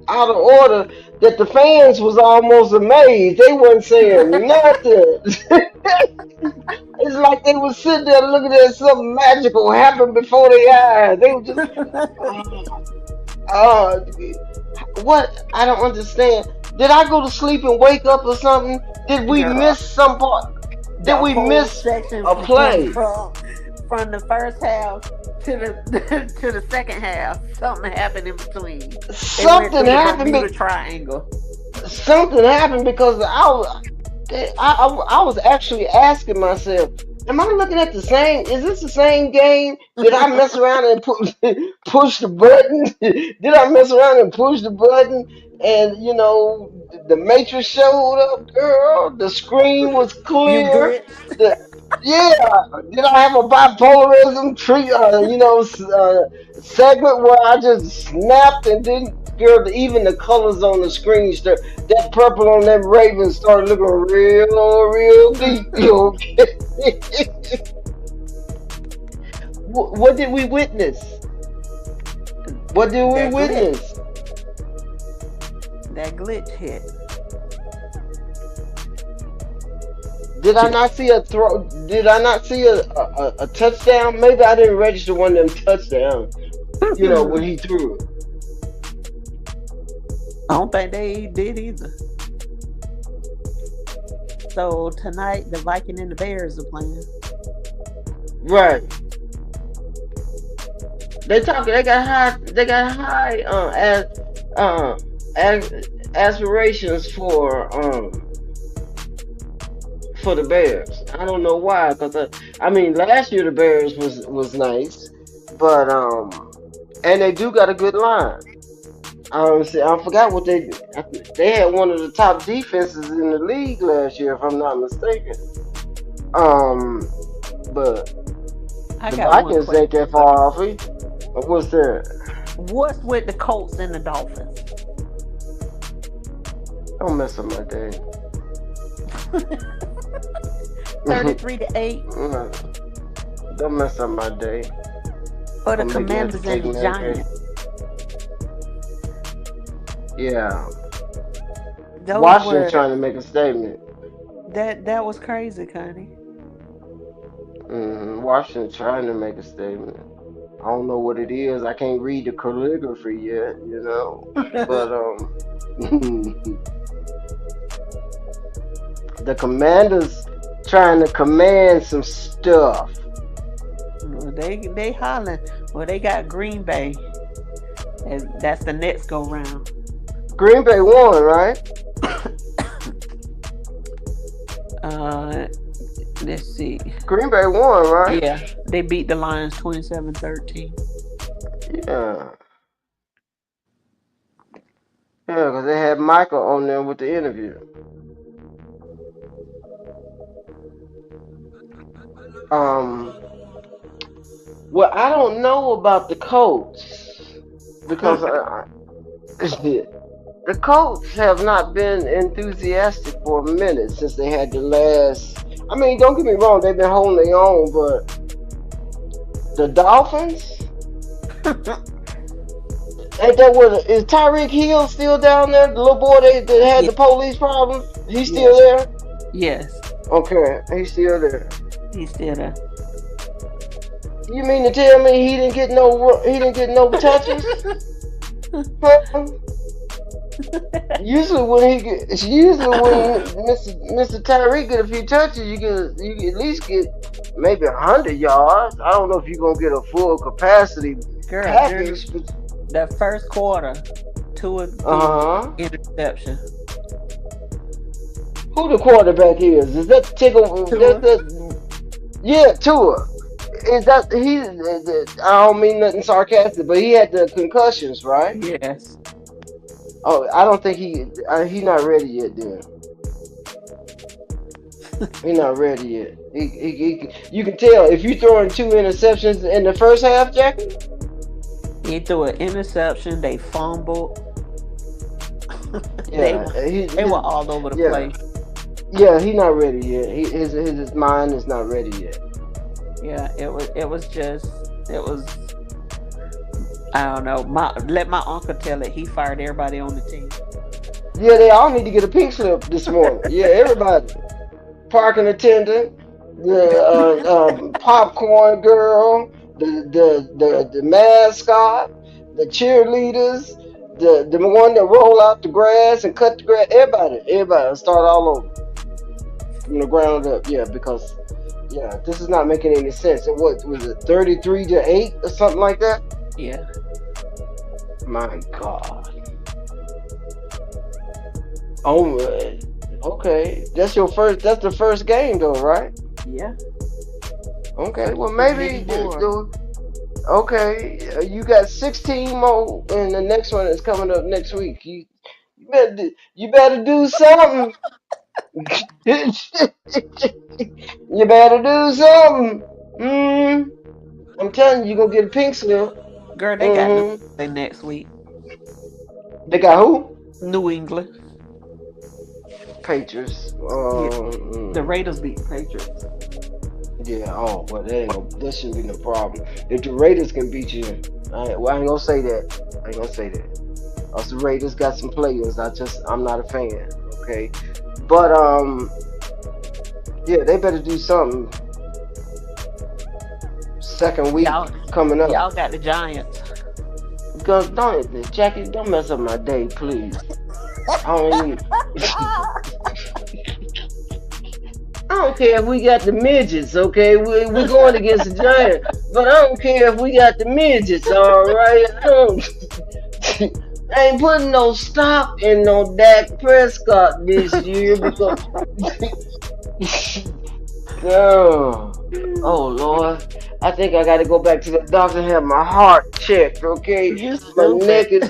out of order that the fans was almost amazed. They wasn't saying nothing. It's like they was sitting there looking at something magical happen before their eyes. They were just, oh, oh, what? I don't understand. Did I go to sleep and wake up or something? Did we Girl, miss some part? Did the we whole miss section a play? from the first half to the to the second half, something happened in between. They went Something through the happened. Bermuda Triangle. Something happened because I was actually asking myself, am I looking at the same? Is this the same game? Did I mess around and push the button? Did I mess around and push the button? And the Matrix showed up, girl. The screen was You clear. glitched. The Yeah, did I have a bipolarism tree? Segment where I just snapped and didn't. Girl, even the colors on the screen, that purple on that raven started looking real, real deep. What did we witness? What did we That glitch. witness? That glitch hit. Did I not see a throw? Did I not see a touchdown? Maybe I didn't register one of them touchdowns. When he threw it. I don't think they did either. So tonight, the Viking and the Bears are playing. Right. They talking. They got high. They got high aspirations for the Bears. I don't know why, because I mean last year the Bears was nice, but and they do got a good line. I forgot what they had one of the top defenses in the league last year, if I'm not mistaken. But I the got one Vikings ain't question. that far off. What's that? What's with the Colts and the Dolphins? Don't mess up my day. 33-8 Don't mess up my day. for the I'm making it to Commanders take and the medication. Giants. Yeah. Those Washington were trying to make a statement. that was crazy, Connie. Washington trying to make a statement. I don't know what it is. I can't read the calligraphy yet, But the Commanders trying to command some stuff. They hollering. Well, they got Green Bay, and that's the next go round. Green Bay won, right? Let's see. Green Bay won, right? Yeah, they beat the Lions 27-13. Yeah. Yeah, because they had Michael on there with the interview. Well, I don't know about the Colts because the Colts have not been enthusiastic for a minute since they had the last. I mean, don't get me wrong, they've been holding their own, but the Dolphins. Ain't that what? Is Tyreek Hill still down there? The little boy that had Yeah. the police problem? He's still there? Yes, Okay, he's still there. he's still there. You mean to tell me he didn't get no touches? Huh? Usually when Mr. Tyreek get a few touches, you at least get maybe 100 yards. I don't know if you're gonna get a full capacity Girl, package. the first quarter, two interception. Who the quarterback is? Is that Tickle? Tua. Yeah, Tua. Is that he? I don't mean nothing sarcastic, but he had the concussions, right? Yes. Oh, I don't think he's not ready yet. Then he's not ready yet. You can tell if you throwing 2 interceptions in the first half, Jackie. He threw an interception. They fumbled. Yeah, they were all over the place. Yeah, he's not ready yet. His mind is not ready yet. Yeah, it was I don't know. Let my uncle tell it. He fired everybody on the team. Yeah, they all need to get a pink slip this morning. Yeah, everybody. Parking attendant, the popcorn girl, the mascot, the cheerleaders, the one that roll out the grass and cut the grass. Everybody, start all over from the ground up. Yeah, because yeah, this is not making any sense. And what was it, 33-8 or something like that? Yeah. My God. Oh, okay. That's your first. That's the first game, though, right? Yeah. Okay. Well, There's many maybe. more. Okay. You got 16 more, and the next one is coming up next week. You better do something. You better do something. Mm, I'm telling you, you're gonna get a pink slip. Girl, they got New Mm-hmm. England next week. They got who? New England. Patriots. Yeah. The Raiders beat the Patriots. Yeah. Oh, well, that shouldn't be no problem. If the Raiders can beat you, I ain't gonna say that. I ain't gonna say that. Us the Raiders got some players. I'm not a fan. Okay. But yeah, they better do something. Second week Y'all, coming up. y'all got the Giants. Because Jackie, don't mess up my day, please. I don't even. I don't care if we got the midgets, okay? We're going against the Giants, but I don't care if we got the midgets, all right? I ain't putting no stock in no Dak Prescott this year because. Oh, oh Lord. I think I gotta go back to the doctor and have my heart checked, okay? You My stupid. neck is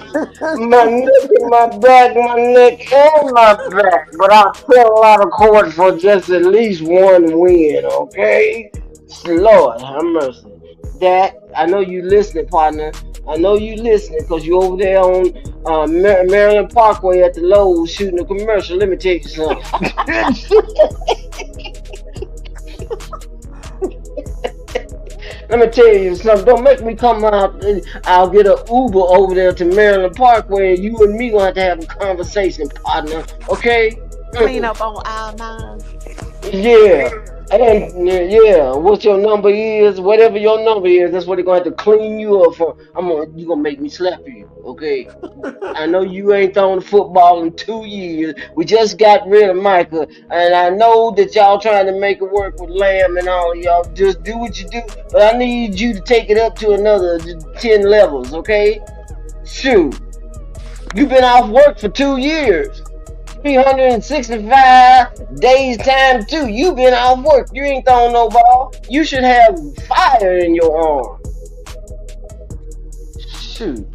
my neck and my neck and my back. But I'll sell a lot of court for just at least one win, okay? Lord have mercy. That I know you listening, partner. I know you listening because you over there on Maryland Parkway at the Lowe's shooting a commercial. Let me tell you something. Let me tell you something. Don't make me come out. I'll get an Uber over there to Maryland Parkway, and you and me gonna have to have a conversation, partner. Okay? Clean up on aisle 9. Yeah. And yeah, what your number is, whatever your number is, that's what they're gonna have to clean you up for. You gonna make me slap you, okay? I know you ain't thrown the football in 2 years. We just got rid of Micah, and I know that y'all trying to make it work with Lamb and all. Y'all just do what you do, but I need you to take it up to another 10 levels, okay? Shoot, you've been off work for 2 years. 365 days time too. You been off work. You ain't throwing no ball. You should have fire in your arm. Shoot.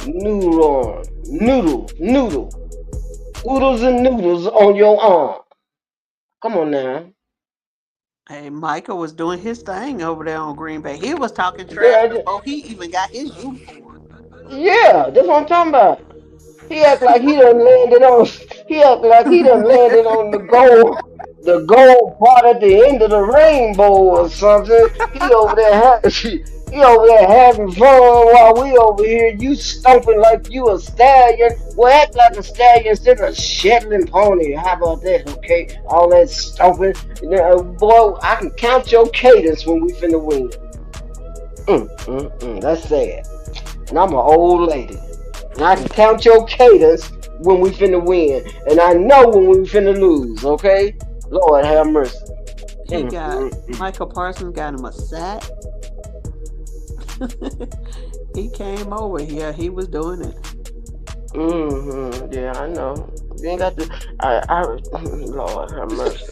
Noodle arm. Noodle. Oodles and noodles on your arm. Come on now. Hey, Michael was doing his thing over there on Green Bay. He was talking trash Yeah, before he even got his uniform. yeah, that's what I'm talking about. He act like he done landed on. He act like he done landed on the gold part at the end of the rainbow or something. He over there having fun while we over here. You stomping like you a stallion. Well, act like a stallion instead of a Shetland pony. How about that? Okay, all that stomping. Boy, I can count your cadence when we finna win. That's sad. And I'm an old lady. And I can count your cadence when we finna win. And I know when we finna lose, okay? Lord have mercy. He got Michael Parsons got him a sack. He came over here. He was doing it. Yeah, I know. You ain't got to. Lord have mercy.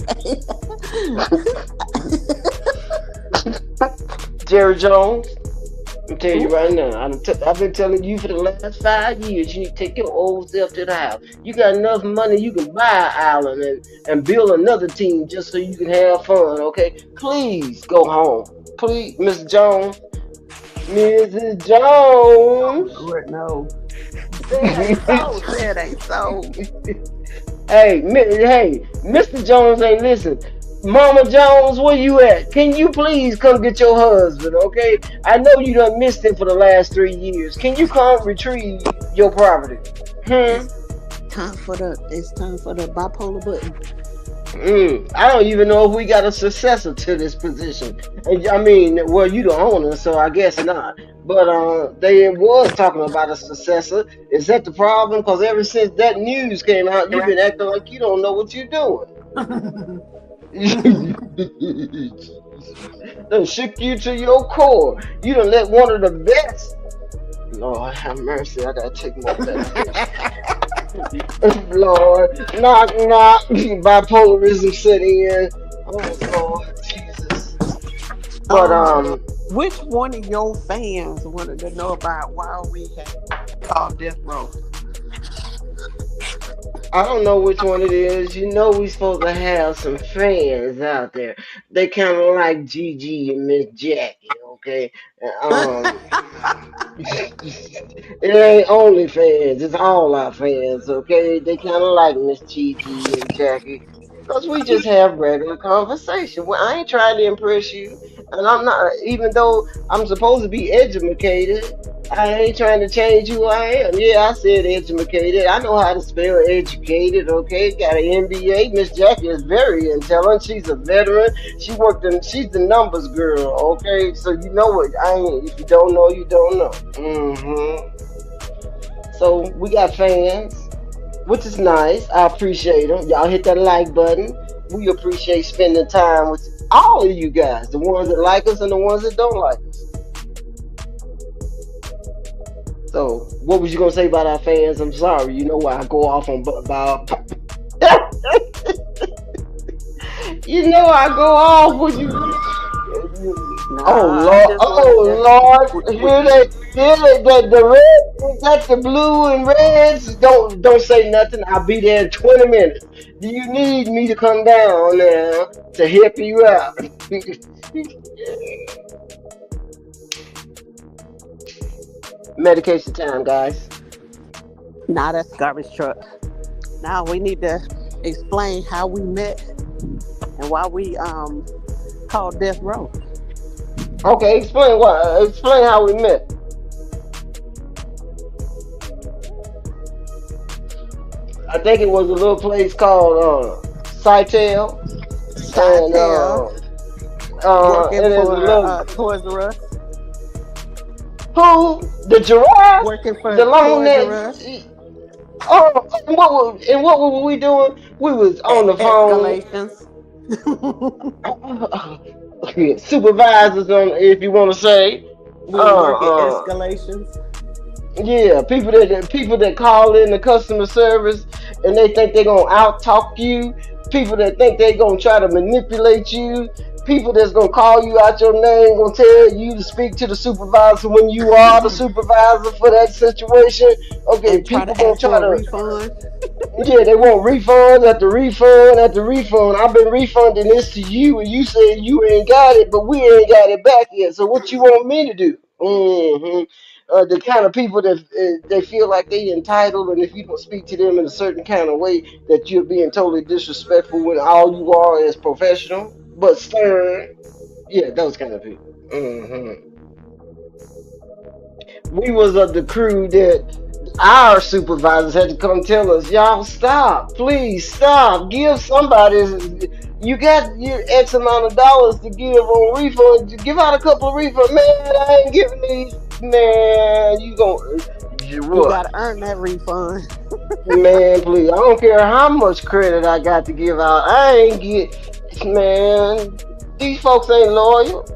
Jerry Jones. I'm telling you right now, I've been telling you for the last 5 years, you need to take your old self to the house. You got enough money, you can buy an island and build another team just so you can have fun, okay? Please go home. Please, Mr. Jones. Mrs. Jones. No. It ain't so. Hey, Mr. Jones ain't listen. Mama Jones, where you at? Can you please come get your husband, okay? I know you done missed him for the last 3 years. Can you come retrieve your property? Hmm? It's time for the bipolar button. I don't even know if we got a successor to this position. I mean, well, you the owner, so I guess not. But they was talking about a successor. Is that the problem? Because ever since that news came out, you've been acting like you don't know what you're doing. Done shook you to your core. You done let one of the best. Lord have mercy, I gotta take more medication. Lord, knock knock, bipolarism set in. Oh Lord, Jesus. But Um, which one of your fans wanted to know about why we had called Death Row? I don't know which one it is. You know we supposed to have some fans out there. They kind of like Gigi and Miss Jackie, okay? Um, it ain't only fans, it's all our fans, okay? They kind of like Miss Gigi and Jackie. Because we just have regular conversation. Well, I ain't trying to impress you. And I'm not, even though I'm supposed to be educated, I ain't trying to change who I am. Yeah, I said educated. I know how to spell educated, okay? Got an MBA. Miss Jackie is very intelligent. She's a veteran. She's the numbers girl, okay? So you know what? I ain't, if you don't know, you don't know. So we got fans, which is nice. I appreciate them. Y'all hit that like button. We appreciate spending time with all of you guys, the ones that like us and the ones that don't like us. So, what was you gonna say about our fans? I'm sorry. You know why I go off on about. You know I go off when Oh Nah, I Lord! just wanted to. Oh We, Lord! we, Hear the red, got the blue and reds. Don't say nothing. I'll be there in 20 minutes. Do you need me to come down now to help you out? Medication time, guys. nah, that's garbage truck. Now we need to explain how we met and why we called Death Row. Okay, explain what. Explain how we met. I think it was a little place called Sitel, and Cytel working and there's a for little Toys R Us. who the giraffe, Working for the long Toys neck. R Us. Oh, and what were we doing? We was on the phone. Escalations. Supervisors on, if you want to say. We were Uh, working uh, escalations. yeah, people that call in the customer service and they think they're gonna out talk you. People that think they're gonna try to manipulate you. People that's gonna call you out your name, gonna tell you to speak to the supervisor when you are the supervisor for that situation. Okay, And try people to gonna ask try for a to. refund. Yeah, they want refunds after refund after refund. I've been refunding this to you, and you said you ain't got it, but we ain't got it back yet. So what you want me to do? The kind of people that they feel like they entitled, and if you don't speak to them in a certain kind of way, that you're being totally disrespectful when all you are is professional but stern. Yeah, those kind of people. We was of the crew that our supervisors had to come tell us, y'all stop, please stop, give somebody. You got your X amount of dollars to give on refund. Give out a couple of refunds, man. I ain't giving these, man. You gon' you You what, gotta earn that refund. man? Please, I don't care how much credit I got to give out. I ain't get, man. These folks ain't loyal.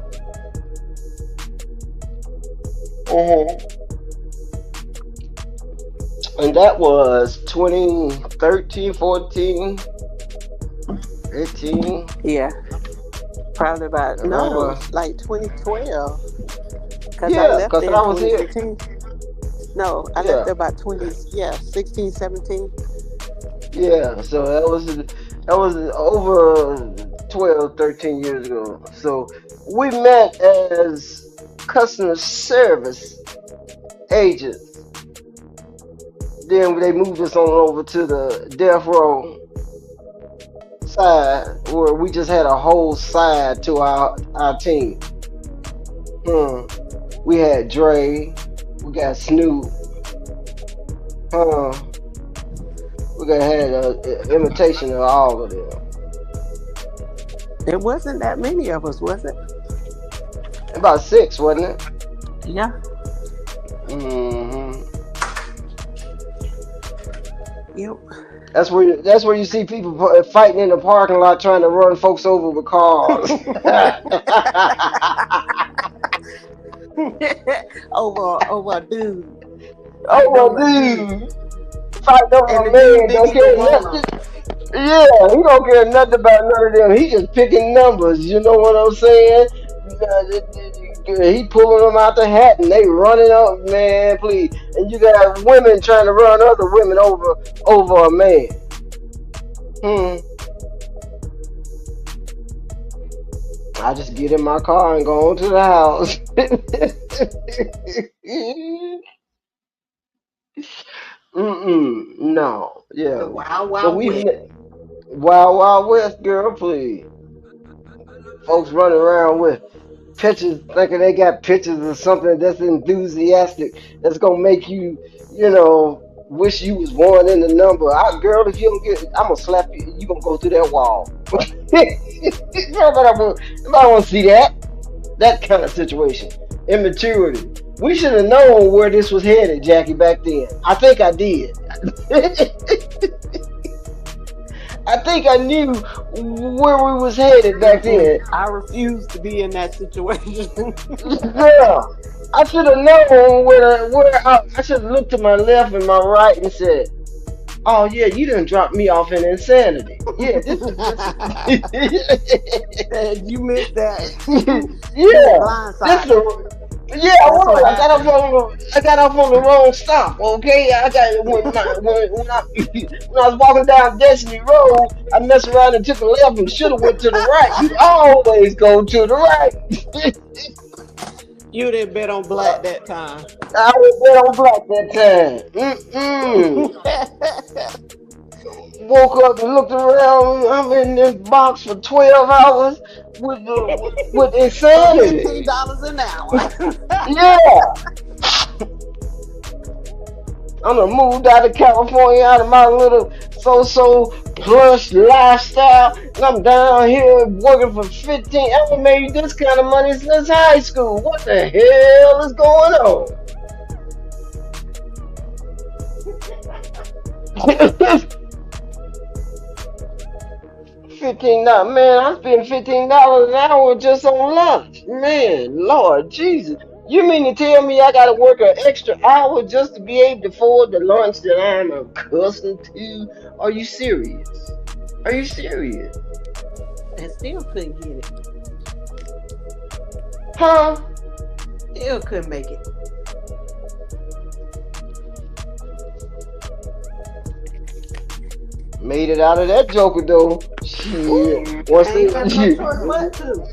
uh And that was 2013, 14, 18, Yeah, probably about right no, around. like 2012. Cause I Yeah, left because there in I was here. 2016. No, I left Yeah, there about 20. Yeah, 16, 17. yeah. So that was over 12, 13 years ago. So we met as customer service agents. Then they moved us on over to the death row side where we just had a whole side to our team. Hmm. We had Dre. We got Snoop. Huh. We got had a imitation of all of them. There wasn't that many of us, was it? About 6, wasn't it? Yeah. Hmm. Yep. That's where you see people fighting in the parking lot trying to run folks over with cars. over a dude. Oh Fighting well, over a dude. dude, fighting And over the a dude man didn't don't even care want nothing. him. Yeah, he don't care nothing about none of them. He just picking numbers. You know what I'm saying? He pulling them out the hat and they running up, man. Please, and you got women trying to run other women over a man. Hmm. I just get in my car and go on to the house. Mm-mm. No. The Yeah. Wild So Wild we West. Wild Wild West, girl, please. Folks running around with pictures, thinking they got pictures of something that's enthusiastic, that's gonna make you, wish you was one in the number. Girl, if you don't get, I'm gonna slap you. You gonna go through that wall. Nobody want to see that. That kind of situation. Immaturity. We should have known where this was headed, Jackie, back then. I think I did. I think I knew where we was headed back then. I refuse to be in that situation. Yeah. I should have known I should have looked to my left and my right and said, "Oh yeah, you done dropped me off in insanity." Yeah, this And you missed that. You were yeah, this blindsided. the yeah. I That's was. what happened. I got off on the wrong stop. Okay, I got when I was walking down Destiny Road, I messed around and took a left and should have went to the right. You always go to the right. You didn't bet on black that time. I was there on black that time. Mm-mm. Woke up and looked around. I'm in this box for 12 hours with For insanity. $15 an hour. Yeah, I'm done moved out of California, out of my little so plush lifestyle. And I'm down here working for 15. I haven't made this kind of money since high school. What the hell is going on? 15 dollars, man. I spend $15 an hour just on lunch, man. Lord Jesus, you mean to tell me I gotta work an extra hour just to be able to afford the lunch that I'm accustomed to? Are you serious? Are you serious? And still couldn't get it. Huh? Still couldn't make it. Made it out of that joker though. Shit. Once I they ain't got no choice but to.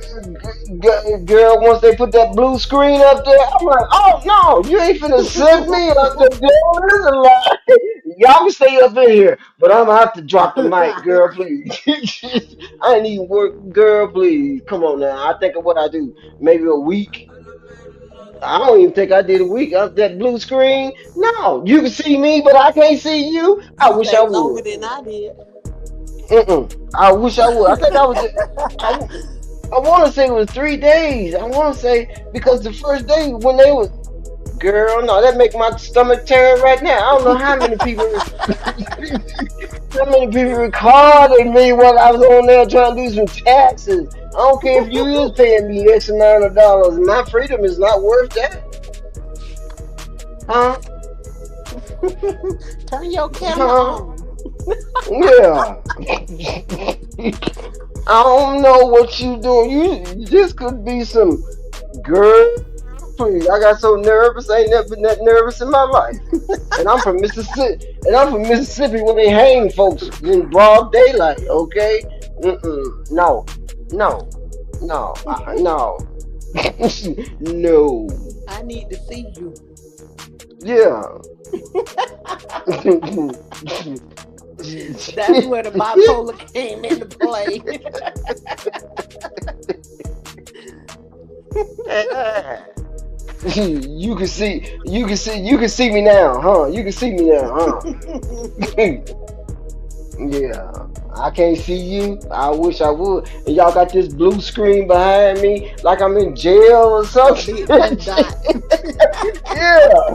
girl, once they put that blue screen up there, I'm like, oh no, you ain't finna send me up there, girl. This is a lie. Y'all can stay up in here, but I'm gonna have to drop the mic, girl, please. I ain't even work, girl, please. Come on now. I think of what I do. Maybe a week. I don't even think I did a week of that blue screen. No, you can see me, but I can't see you. I You wish I stayed longer would. than I did. Mm-mm. I wish I would. I think I was. I, I want to say it was 3 days. I want to say because the first day when they was, girl, no, that make my stomach turn right now. I don't know how many people, how many people recorded me while I was on there trying to do some taxes. I don't care if you is paying me X amount of dollars. My freedom is not worth that, huh? Turn your camera Huh? on. Yeah. I don't know what you doing. This could be some girl. Please, I got so nervous. I ain't never been that nervous in my life. And I'm from Mississippi. And I'm from Mississippi where they hang folks in broad daylight. Okay? Mm-mm. No. No. No. No. No. I need to see you. Yeah. That's where the bipolar came into play. You can see me now, huh? You can see me now, huh? Yeah, I can't see you. I wish I would. And y'all got this blue screen behind me, like I'm in jail or A something. big blue dot. Yeah.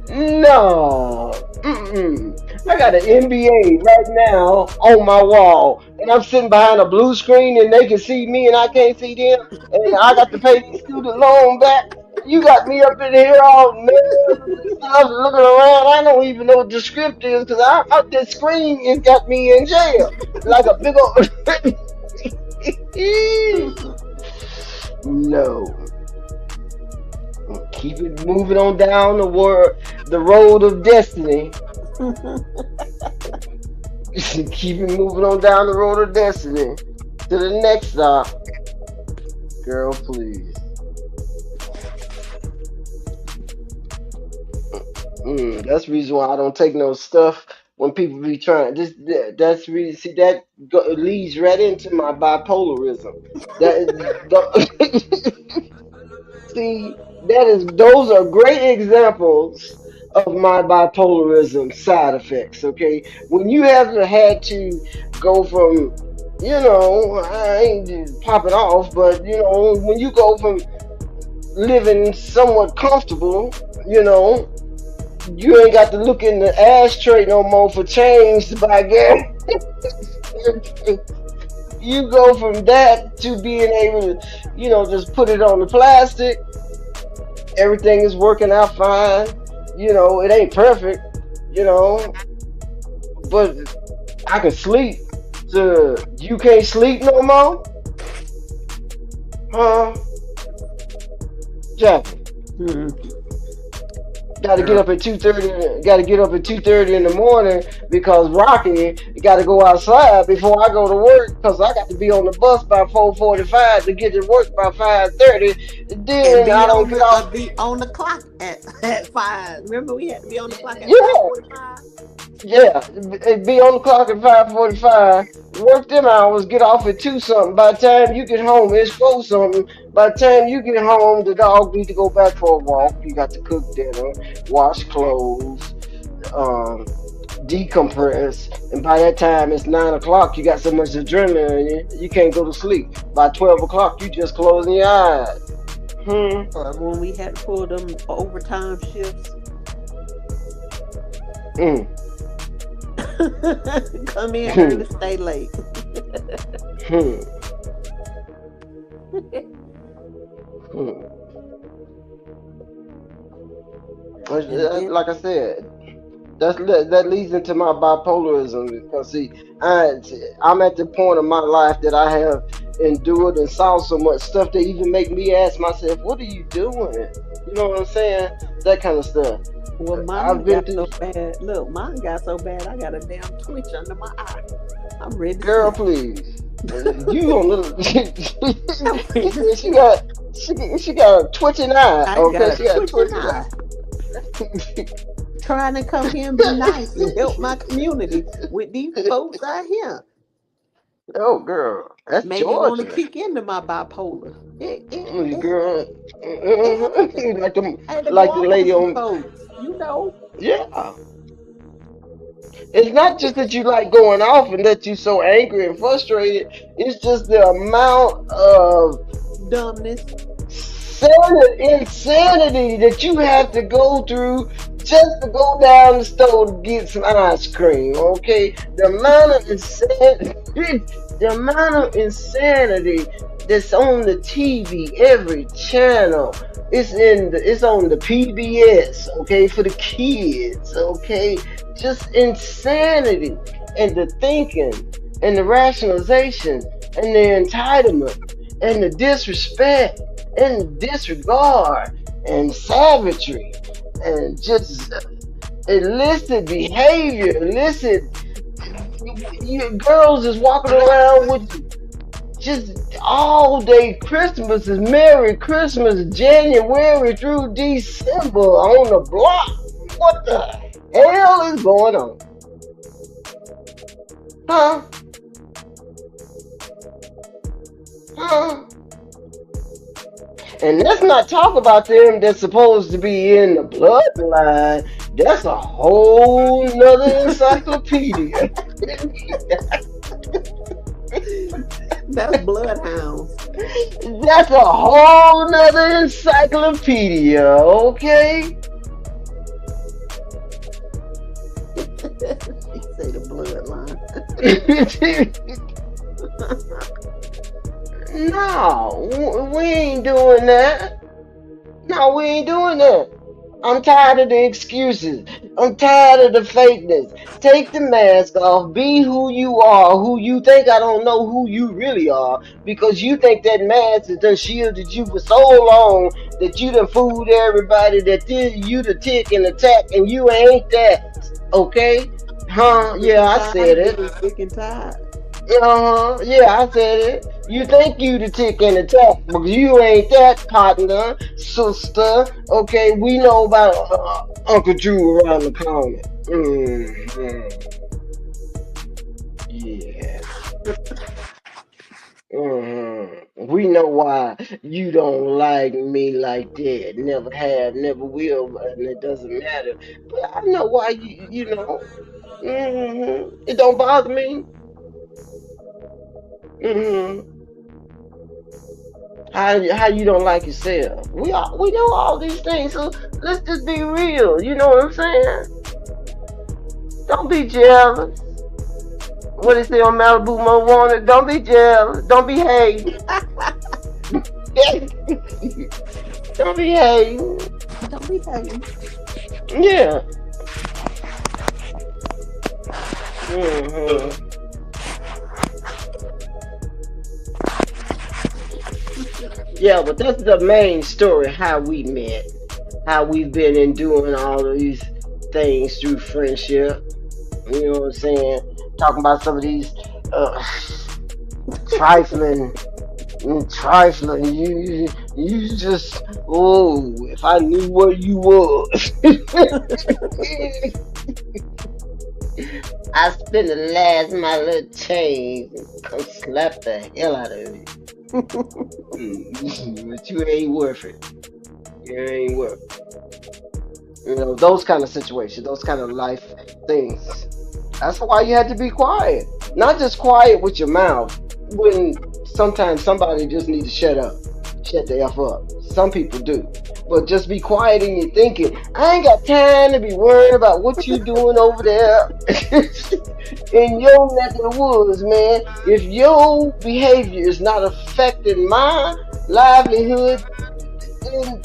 No. Mm-mm. I got an NBA right now on my wall, and I'm sitting behind a blue screen, and they can see me, and I can't see them, and I got to pay these student loan back. You got me up in here all nervous and stuff, looking around. I don't even know what the script is because this screen has got me in jail like a big old. No. Keep it moving on down the road of destiny. Keep it moving on down the road of destiny to the next stop. Girl, please. That's the reason why I don't take no stuff when people be trying. That's the reason. See it leads right into my bipolarism. See, those are great examples of my bipolarism side effects. Okay, when you haven't had to go from, I ain't popping off, but when you go from living somewhat comfortable, you ain't got to look in the ashtray no more for change to buy gas. You go from that to being able to, just put it on the plastic. Everything is working out fine. It ain't perfect, but I can sleep. So you can't sleep no more? Huh? Jackie. Gotta get up at 2:30. Gotta get up at 2:30 in the morning because Rocky got to go outside before I go to work because I got to be on the bus by 4:45 to get to work by 5:30. Then I don't get off. Be on the clock at 5. Remember we had to be on the clock at 5:45. Yeah, be on the clock at 5:45. Work them hours. Get off at 2 something. By the time you get home, it's 4 something. By the time you get home, the dog need to go back for a walk. You got to cook dinner, wash clothes, decompress, and by that time it's 9 o'clock. You got so much adrenaline in you, you can't go to sleep. By 12 o'clock, you just closing your eyes. When we had to pull them overtime shifts. Come in early, stay late. Like I said, that leads into my bipolarism because see, I'm at the point of my life that I have endured and saw so much stuff that even make me ask myself, "What are you doing?" You know what I'm saying? That kind of stuff. Well, mine got so bad. Look, mine got so bad. I got a damn twitch under my eye. I'm ready. Girl, please. You on little? She got a twitching eye. Okay, she got a twitching eye. Trying to come here and be nice and help my community with these folks out here. Oh, girl, that's maybe Georgia. Want to kick into my bipolar. Girl, like the lady on. Folks, Yeah. It's not just that you like going off and that you so angry and frustrated. It's just the amount of dumbness, insanity that you have to go through just to go down the store to get some ice cream. Okay, the amount of insanity that's on the TV, every channel. It's on the PBS. Okay, for the kids. Okay. Just insanity and the thinking and the rationalization and the entitlement and the disrespect and the disregard and savagery and just illicit behavior, girls is walking around with just all day Christmas is Merry Christmas, January through December on the block. What the hell is going on? Huh? Huh? And let's not talk about them that's supposed to be in the bloodline. That's a whole nother encyclopedia. That's bloodhounds. That's a whole nother encyclopedia, okay? She say the bloodline. No, we ain't doing that. No, we ain't doing that. I'm tired of the excuses. I'm tired of the fakeness. Take the mask off. Be who you are. Who you think I don't know who you really are. Because you think that mask has done shielded you for so long that you done fooled everybody that you the tick and the tack and you ain't that. Okay? Huh? Sick Yeah, and I said tired, it. getting sick and tired. Yeah, I said it. You think you the tick and the tack, but you ain't that partner, sister. Okay, we know about Uncle Drew around the corner. Yeah. We know why you don't like me like that. Never have, never will, and it doesn't matter. But I know why you know. It don't bother me. hmm how you don't like yourself? We know all these things, so let's just be real. You know what I'm saying? Don't be jealous. What they say on Malibu Mo Wanted? Don't be jealous. Don't be hating. Don't be hating. Don't be hating. Yeah. hmm Yeah, but that's the main story. How we met. How we've been in doing all of these things through friendship. You know what I'm saying? Talking about some of these uh, trifling, trifling. You just if I knew where you was, I spend the last of my little change and come slap the hell out of you. But you ain't worth it. You ain't worth it. You know those kind of situations, those kind of life things. That's why you had to be quiet. Not just quiet with your mouth. When sometimes somebody just need to shut up. Shut the F up. Some people do. But just be quiet in your thinking. I ain't got time to be worrying about what you doing over there in your neck of the woods, man. If your behavior is not affecting my livelihood, then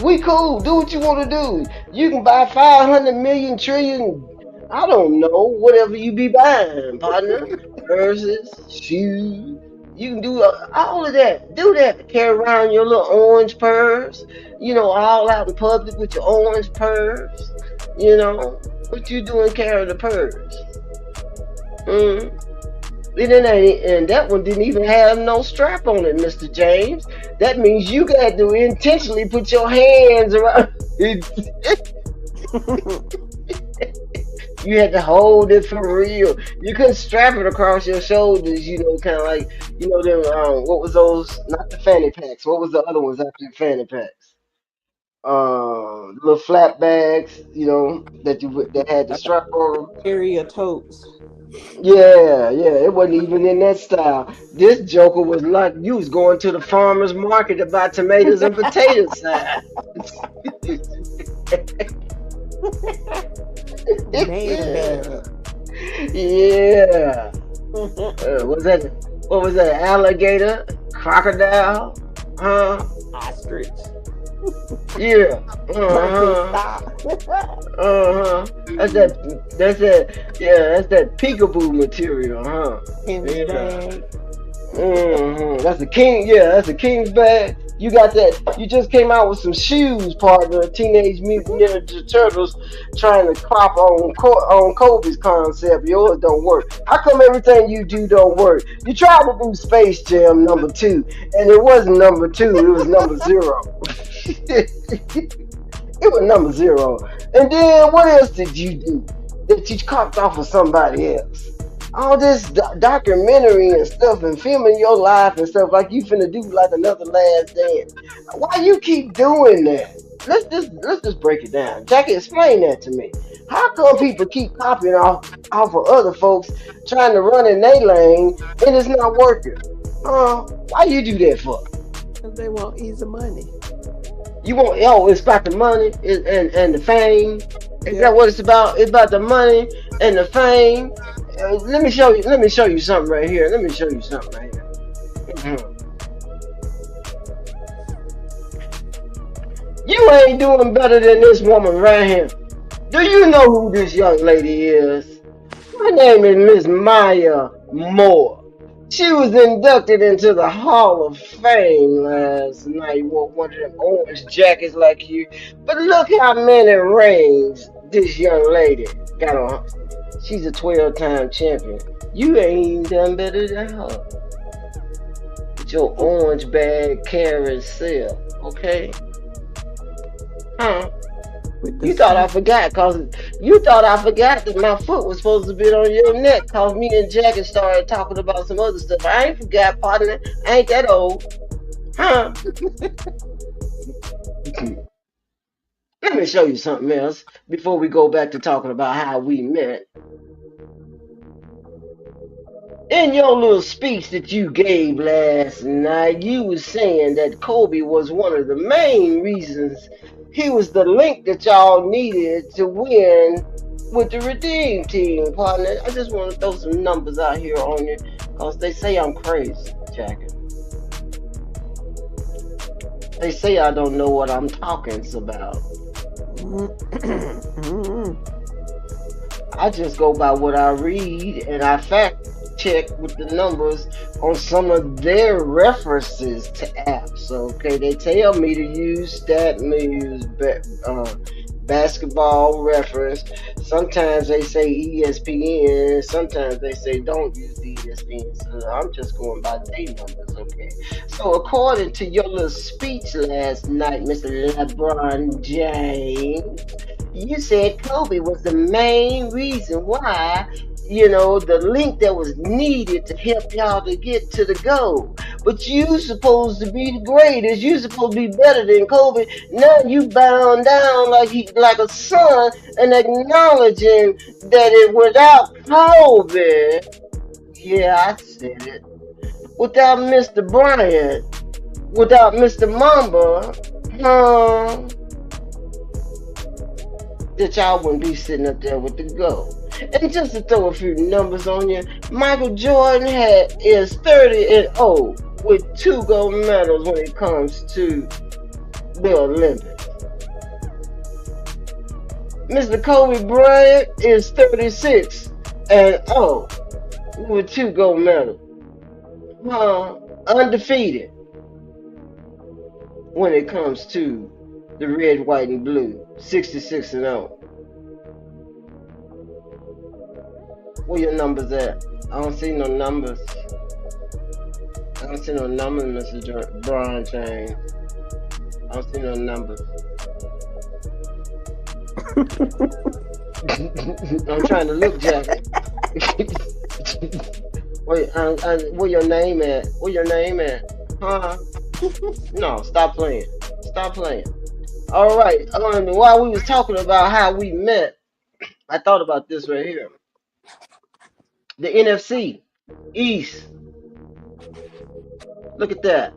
we cool. Do what you want to do. You can buy 500 million trillion. I don't know, whatever you be buying, partner. Purses, shoes. You can do all of that. Do that. Carry around your little orange purse. All out in public with your orange purse. What you doing carrying the purse? Mm. And that one didn't even have no strap on it, Mr. James. That means you got to intentionally put your hands around it. You had to hold it for real. You couldn't strap it across your shoulders, kind of like, them, what was those? Not the fanny packs. What was the other ones after the fanny packs? Little flap bags, that had the strap on them. Area totes. Yeah, yeah, it wasn't even in that style. This Joker was like you was going to the farmer's market to buy tomatoes and potatoes. Man bag. Yeah. Was that what was that? Alligator, crocodile, huh? Ostrich. Yeah. Uh huh. Stop. That's that. That's that. Yeah, that's that peekaboo material, huh? Canvas Yeah. bag. That's the king. Yeah, that's the king's bag. You got that. You just came out with some shoes, partner. Teenage Mutant Ninja Turtles trying to crop on Kobe's concept. Yours don't work. How come everything you do don't work? You tried to do Space Jam #2, and it wasn't #2. It was number zero. It was number zero. And then what else did you do that you copped off of somebody else? All this documentary and stuff and filming your life and stuff like you finna do like another Last Dance. Why you keep doing that? Let's just break it down. Jackie, explain that to me. How come people keep copying off of other folks trying to run in their lane and it's not working? Why you do that for? Because they want easy money. You want it's about the money and the fame. Is Yep. that what it's about? It's about the money and the fame. Let me show you. Let me show you something right here. Let me show you something right here. Mhm. You ain't doing better than this woman right here. Do you know who this young lady is? Her name is Miss Maya Moore. She was inducted into the Hall of Fame last night. Wore one of them orange jackets like you. But look how many rings this young lady got on her. She's a 12-time champion. You ain't done better than her. With your orange bag carrying self, okay? Huh? With the You thought I forgot, cause you thought I forgot that my foot was supposed to be on your neck, cause me and Jackie started talking about some other stuff. I ain't forgot, partner. I ain't that old, huh? Let me show you something else before we go back to talking about how we met. In your little speech that you gave last night, you was saying that Kobe was one of the main reasons. He was the link that y'all needed to win with the Redeem Team, partner. I just want to throw some numbers out here on you, cause they say I'm crazy, Jackie. They say I don't know what I'm talking about. I just go by what I read and I fact check with the numbers on some of their references to apps. Okay, they tell me to use basketball reference. Sometimes they say ESPN. Sometimes they say don't use the ESPN. So I'm just going by their numbers. Okay. So according to your little speech last night, Mr. LeBron James, you said Kobe was the main reason why, the link that was needed to help y'all to get to the goal. But you supposed to be the greatest. You supposed to be better than Kobe. Now you bound down like a son and acknowledging that it without Kobe, yeah, I said it. Without Mr. Bryant, without Mr. Mamba, that y'all wouldn't be sitting up there with the goal. And just to throw a few numbers on you, Michael Jordan is 30-0 with 2 gold medals when it comes to the Olympics. Mr. Kobe Bryant is 36-0 with 2 gold medals. Undefeated when it comes to the red, white, and blue, 66-0. Where your numbers at? I don't see no numbers. I don't see no numbers, Mr. Brian James. I don't see no numbers. I'm trying to look, Jackie. Wait, where your name at? Where your name at? Huh? No, stop playing. Stop playing. All right. While we was talking about how we met, I thought about this right here. The NFC East. Look at that.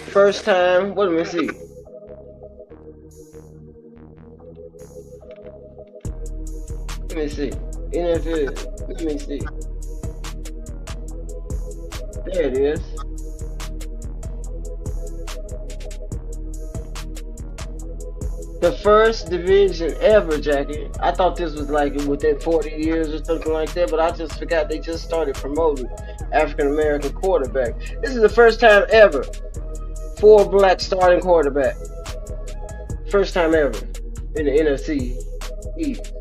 First time. What do we see? Let me see. NFL. Let me see. There it is. The first division ever, Jackie. I thought this was like within 40 years or something like that, but I just forgot they just started promoting African American quarterback. This is the first time ever for a black starting quarterback. First time ever in the NFC East.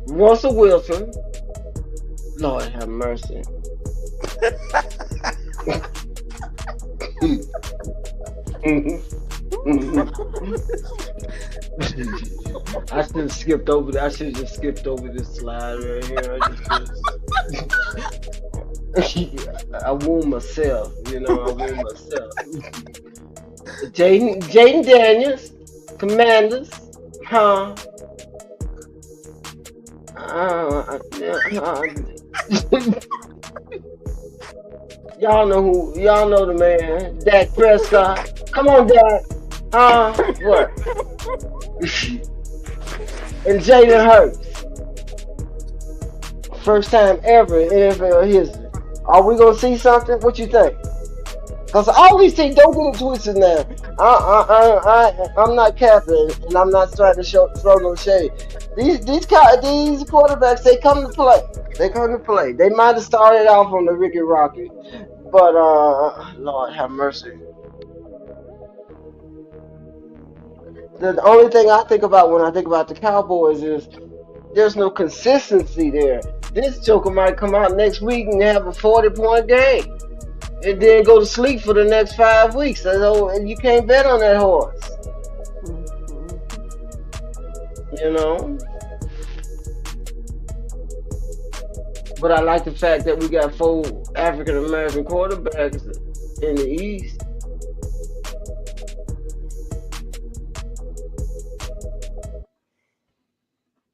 Russell Wilson. Lord have mercy. I should have skipped over that. I should have just skipped over this slide right here. I wound myself, I wound myself. Jaden Daniels, Commanders, huh? Y'all know the man, Dak Prescott. Come on, Dak. What? And Jalen Hurts. First time ever in NFL history. Are we gonna see something? What you think? Cause all these teams, don't get it twisted now. I'm not capping, and I'm not trying to throw no shade. These quarterbacks, they come to play. They come to play. They might have started off on the Ricky Rocket, but Lord have mercy. The only thing I think about when I think about the Cowboys is there's no consistency there. This joker might come out next week and have a 40-point game, and then go to sleep for the next 5 weeks. And you can't bet on that horse. But I like the fact that we got 4 African American quarterbacks in the East.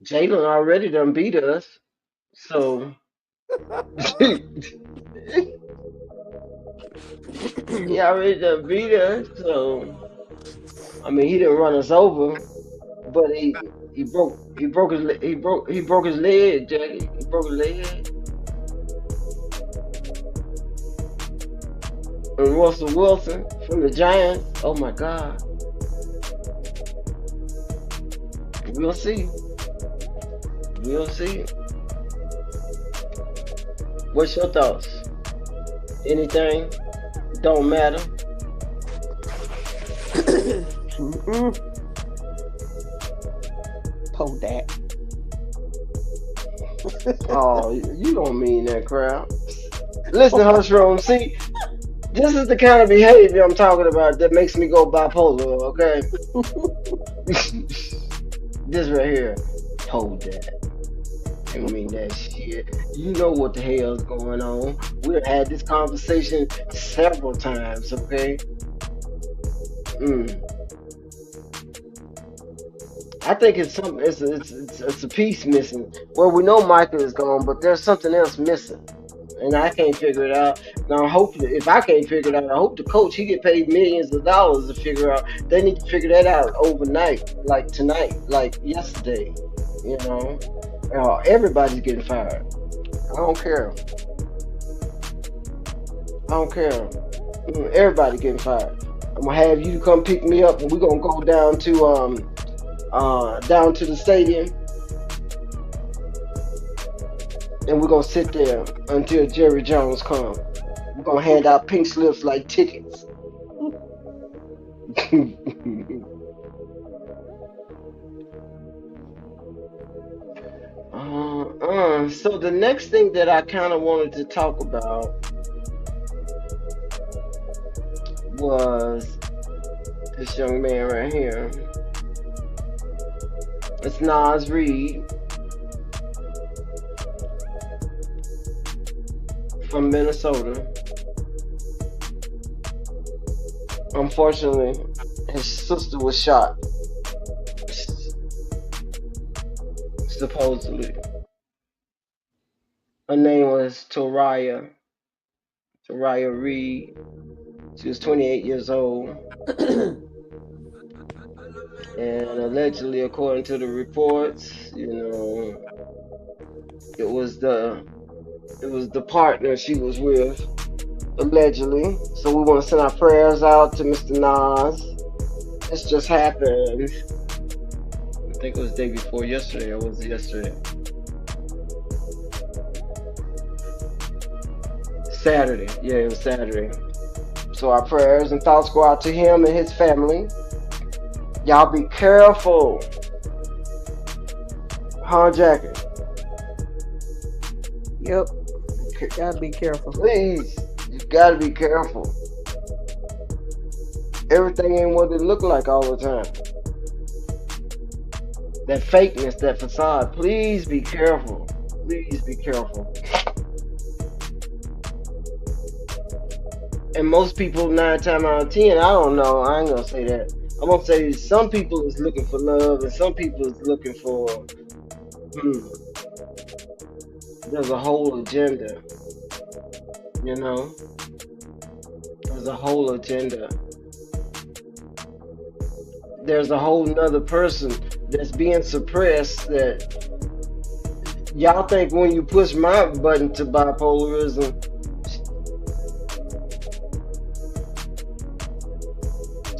Jalen already done beat us, so he already done beat us. So I mean, he didn't run us over, but he broke his leg, Jackie. He broke his leg. And Russell Wilson from the Giants. Oh my God. We'll see. We'll see. What's your thoughts? Anything? Don't matter. Po that. Oh, you don't mean that, crowd. Listen, Hush Room. See, this is the kind of behavior I'm talking about that makes me go bipolar. Okay. This right here. Hold that. I mean that shit. You know what the hell's going on. We've had this conversation several times, okay? I think it's something. It's a piece missing. Well, we know Michael is gone, but there's something else missing, and I can't figure it out. Now, hopefully, if I can't figure it out, I hope the coach, he get paid millions of dollars to figure out. They need to figure that out overnight, like tonight, like yesterday. Everybody's getting fired. I don't care. Everybody getting fired. I'm gonna have you come pick me up, and we're gonna go down to the stadium, and we're gonna sit there until Jerry Jones comes. We're gonna hand out pink slips like tickets. So the next thing that I kind of wanted to talk about was this young man right here. It's Nas Reed from Minnesota. Unfortunately, his sister was shot. Supposedly. Her name was Toraya Reed. She was 28 years old. And allegedly, according to the reports, it was the partner she was with, allegedly. So we want to send our prayers out to Mr. Nas. This just happened. I think it was the day before yesterday, or was it yesterday? Saturday. Yeah, it was Saturday. So our prayers and thoughts go out to him and his family. Y'all be careful. Huh, Jackie? Yep. Gotta be careful. Please. You gotta be careful. Everything ain't what it look like all the time. That fakeness, that facade. Please be careful. Please be careful. And most people, 9 times out of 10, I don't know. I ain't gonna say that. I'm gonna say some people is looking for love, and some people is looking for. There's a whole agenda. You know, there's a whole agenda. There's a whole nother person that's being suppressed that y'all think when you push my button to bipolarism,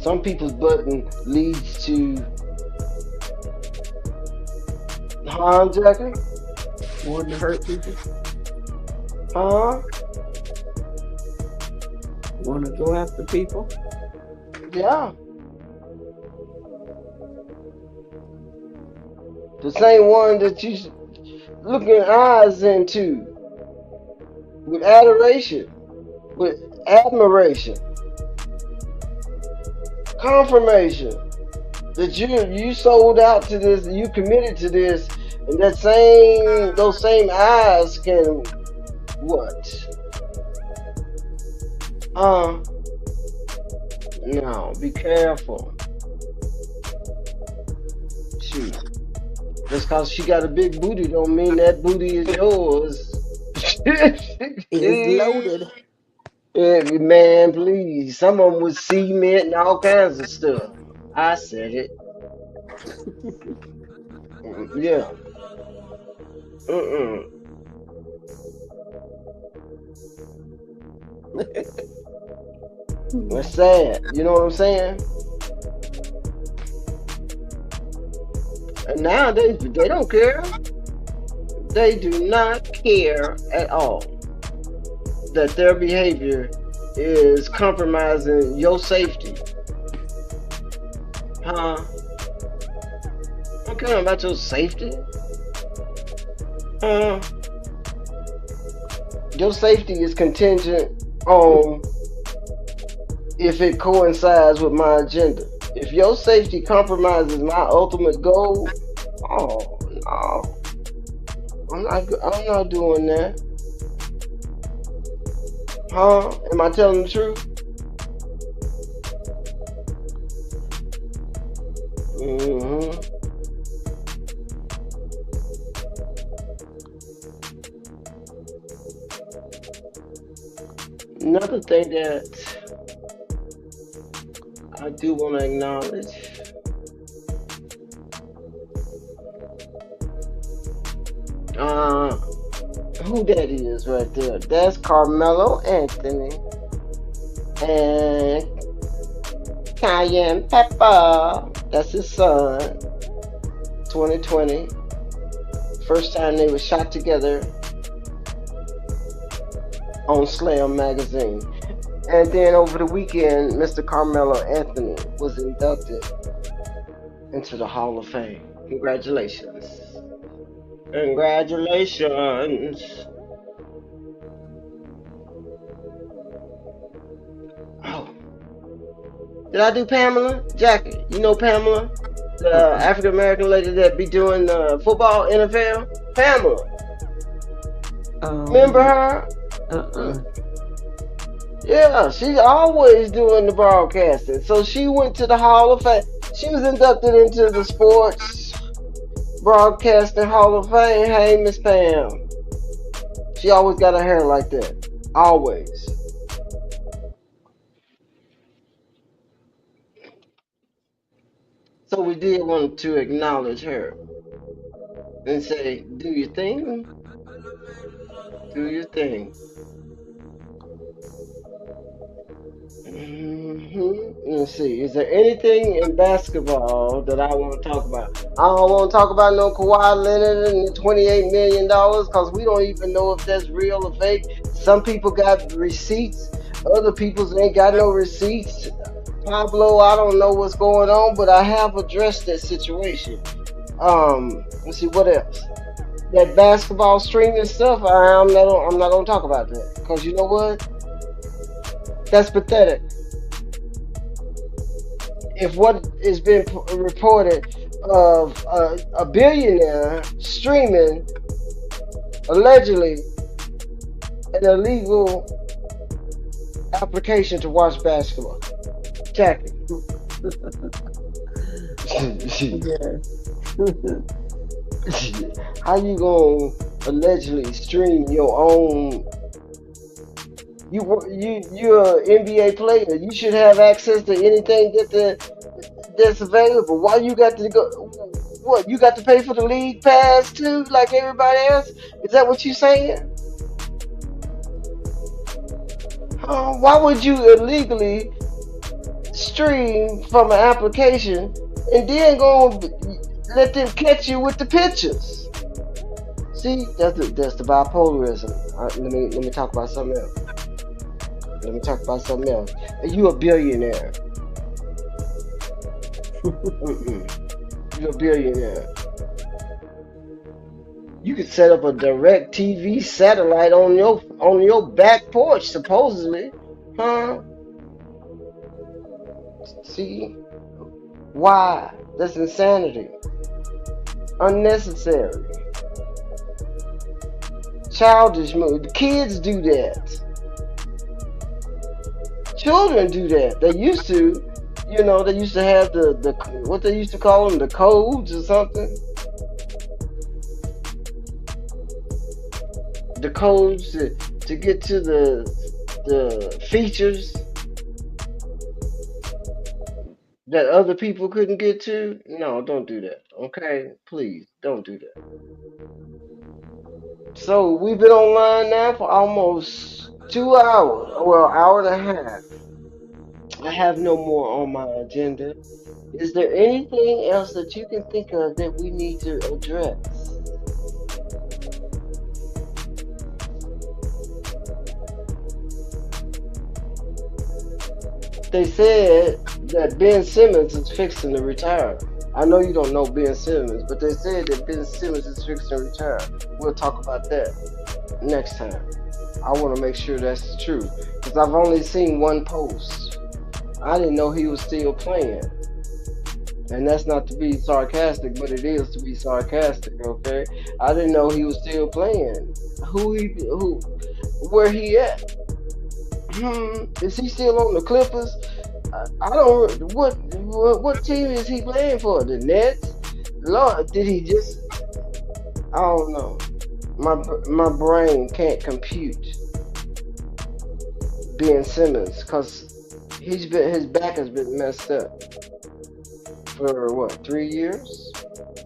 some people's button leads to hijacking. Wanting to hurt people. Want to go after people. Yeah. The same one that you looking eyes into with adoration, with admiration, confirmation that you sold out to this, you committed to this, and those same eyes can what? No, be careful. Shoot. Just cause she got a big booty don't mean that booty is yours. It's loaded. Yeah, man, please. Some of them with cement and all kinds of stuff. I said it. Yeah. That's sad. You know what I'm saying? And now they don't care. They do not care at all that their behavior is compromising your safety. Huh? I don't care about your safety. Your safety is contingent on if it coincides with my agenda. If your safety compromises my ultimate goal, oh no, I'm not doing that. Huh? Am I telling the truth? Another thing that I do want to acknowledge, who that is right there? That's Carmelo Anthony and Cayenne Pepper. That's his son. 2020. First time they were shot together on Slam magazine. And then over the weekend, Mr. Carmelo Anthony was inducted into the Hall of Fame. Congratulations. Congratulations. Oh. Did I do Pamela? Jackie, you know Pamela? The African American lady that be doing football, NFL? Pamela. Remember her? Yeah, she's always doing the broadcasting. So she went to the Hall of Fame. She was inducted into the Sports Broadcasting Hall of Fame. Hey, Miss Pam. She always got her hair like that. Always. So we did want to acknowledge her and say, do your thing. Do your thing. Let's see. Is there anything in basketball that I want to talk about? I don't want to talk about no Kawhi Leonard and the $28 million because we don't even know if that's real or fake. Some people got receipts. Other people ain't got no receipts. Pablo, I don't know what's going on, but I have addressed that situation. Let's see what else. That basketball streaming stuff, I'm not gonna talk about that because you know what? That's pathetic. if what is been reported of a billionaire streaming allegedly an illegal application to watch basketball. Jackie. Yeah. How you gonna allegedly stream your own? You're an NBA player. You should have access to anything that's available. Why you got to go? What, you got to pay for the league pass too, like everybody else? Is that what you saying? Why would you illegally stream from an application and then go let them catch you with the pictures? See, that's the bipolarism. Let me talk about something else. Let me talk about something else. You a billionaire. You're a billionaire. You could set up a direct TV satellite on your back porch, supposedly. Huh? See? Why? That's insanity. Unnecessary. Childish move. The kids do that. Children do that. They used to, they used to have the what they used to call them, the codes or something. The codes to get to the features that other people couldn't get to. No, don't do that. Okay? Please, don't do that. So we've been online now for almost 2 hours. Well, hour and a half. I have no more on my agenda. Is there anything else that you can think of that we need to address? They said that Ben Simmons is fixing to retire. I know you don't know Ben Simmons, but they said that Ben Simmons is fixing to retire. We'll talk about that next time. I want to make sure that's true, because I've only seen one post. I didn't know he was still playing. And that's not to be sarcastic, but it is to be sarcastic, okay? I didn't know he was still playing. Where he at? Is he still on the Clippers? I don't. What team is he playing for? The Nets? Lord, did he just? I don't know. My brain can't compute Ben Simmons, because his back has been messed up for what, 3 years?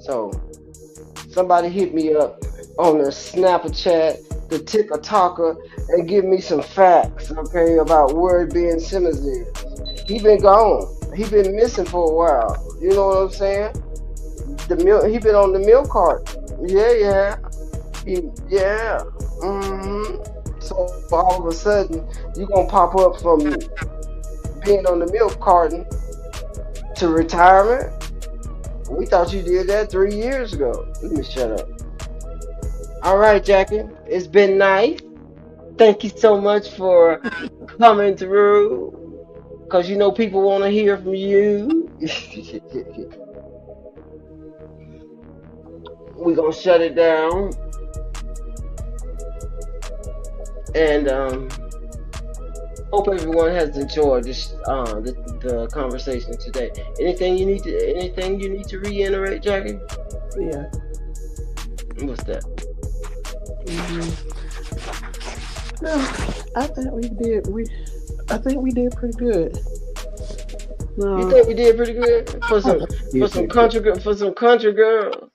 So somebody hit me up on the Snapchat, the TikToker, and give me some facts, okay, about where Ben Simmons is. He been gone. He been missing for a while. You know what I'm saying? He been on the milk cart. Yeah. So all of a sudden, you gonna pop up from being on the milk carton to retirement? We thought you did that 3 years ago. Let me shut up. All right, Jackie. It's been nice. Thank you so much for coming through, because people want to hear from you. We're going to shut it down. And hope everyone has enjoyed this the conversation today. Anything you need to reiterate, Jackie? Yeah. What's that? No, I think we did. I think we did pretty good. No. You think we did pretty good for some country girls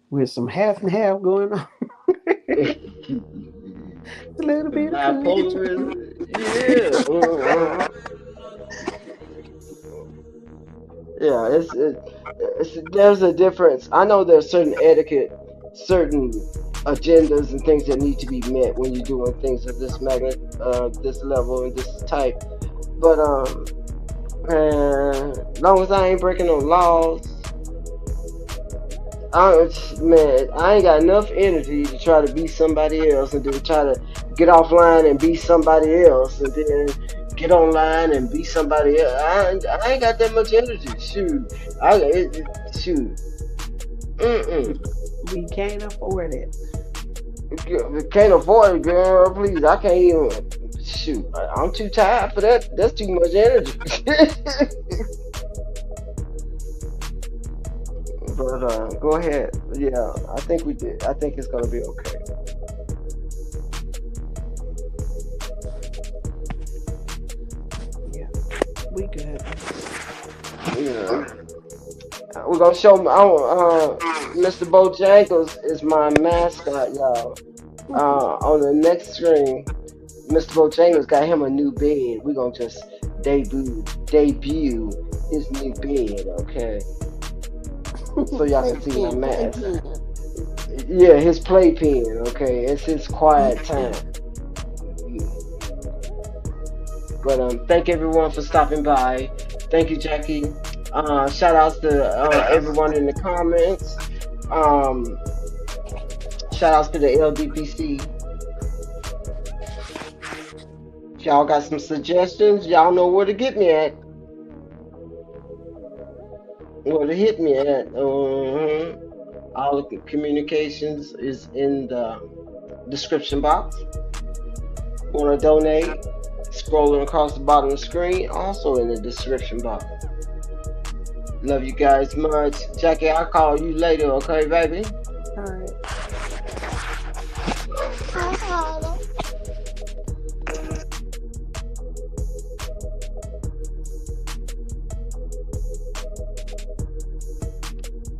with some half and half going on? A little bit of bipolarism. Yeah. Yeah, there's a difference. I know there's certain etiquette, certain agendas and things that need to be met when you're doing things of this this level and this type. But as long as I ain't breaking no laws, I ain't got enough energy to try to be somebody else and to try to get offline and be somebody else and then get online and be somebody else. I ain't got that much energy. Shoot, shoot. We can't afford it. Can't afford it, girl. Please, I can't even. Shoot, I'm too tired for that. That's too much energy. But go ahead. Yeah, I think we did. I think it's gonna be okay. Yeah, we good. Yeah. We're gonna show Mr. Bojangles is my mascot, y'all. On the next stream, Mr. Bojangles got him a new bed. We're gonna just debut his new bed, okay? So y'all can see my mask. Yeah, his playpen, okay? It's his quiet time. But thank everyone for stopping by. Thank you, Jackie. Shout outs to everyone in the comments. Shout outs to the LDPC. If y'all got some suggestions, y'all know where to get me at. Where to hit me at. All the communications is in the description box. Want to donate? Scrolling across the bottom of the screen, also in the description box. Love you guys much. Jackie, I'll call you later, okay, baby? Alright.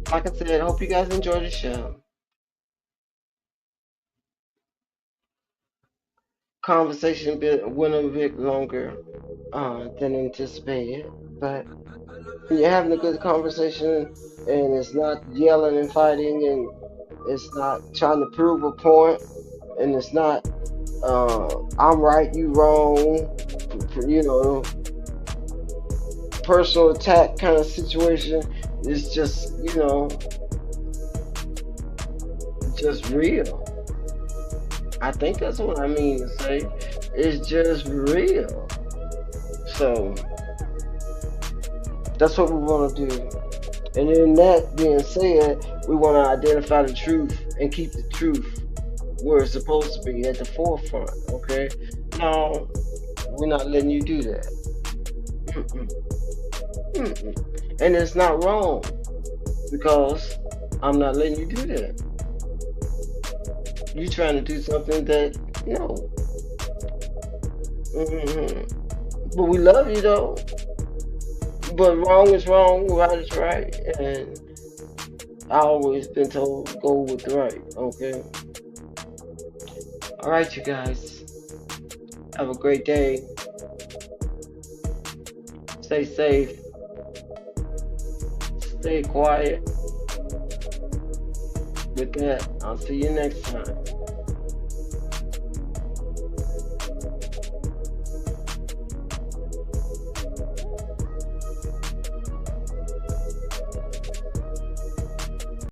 Like I said, hope you guys enjoy the show. Conversation went a bit longer than anticipated, but when you're having a good conversation and it's not yelling and fighting and it's not trying to prove a point and it's not I'm right, you wrong, you know, personal attack kind of situation. It's just, you know, just real. I think that's what I mean to say. It's just real. So that's what we want to do. And in that being said, we want to identify the truth and keep the truth where it's supposed to be, at the forefront. Okay? No, we're not letting you do that. And it's not wrong, because I'm not letting you do that. You trying to do something that, no. But we love you though. But wrong is wrong, right is right, and I always been told go with the right. Okay. All right, you guys. Have a great day. Stay safe. Stay quiet. With that, I'll see you next time.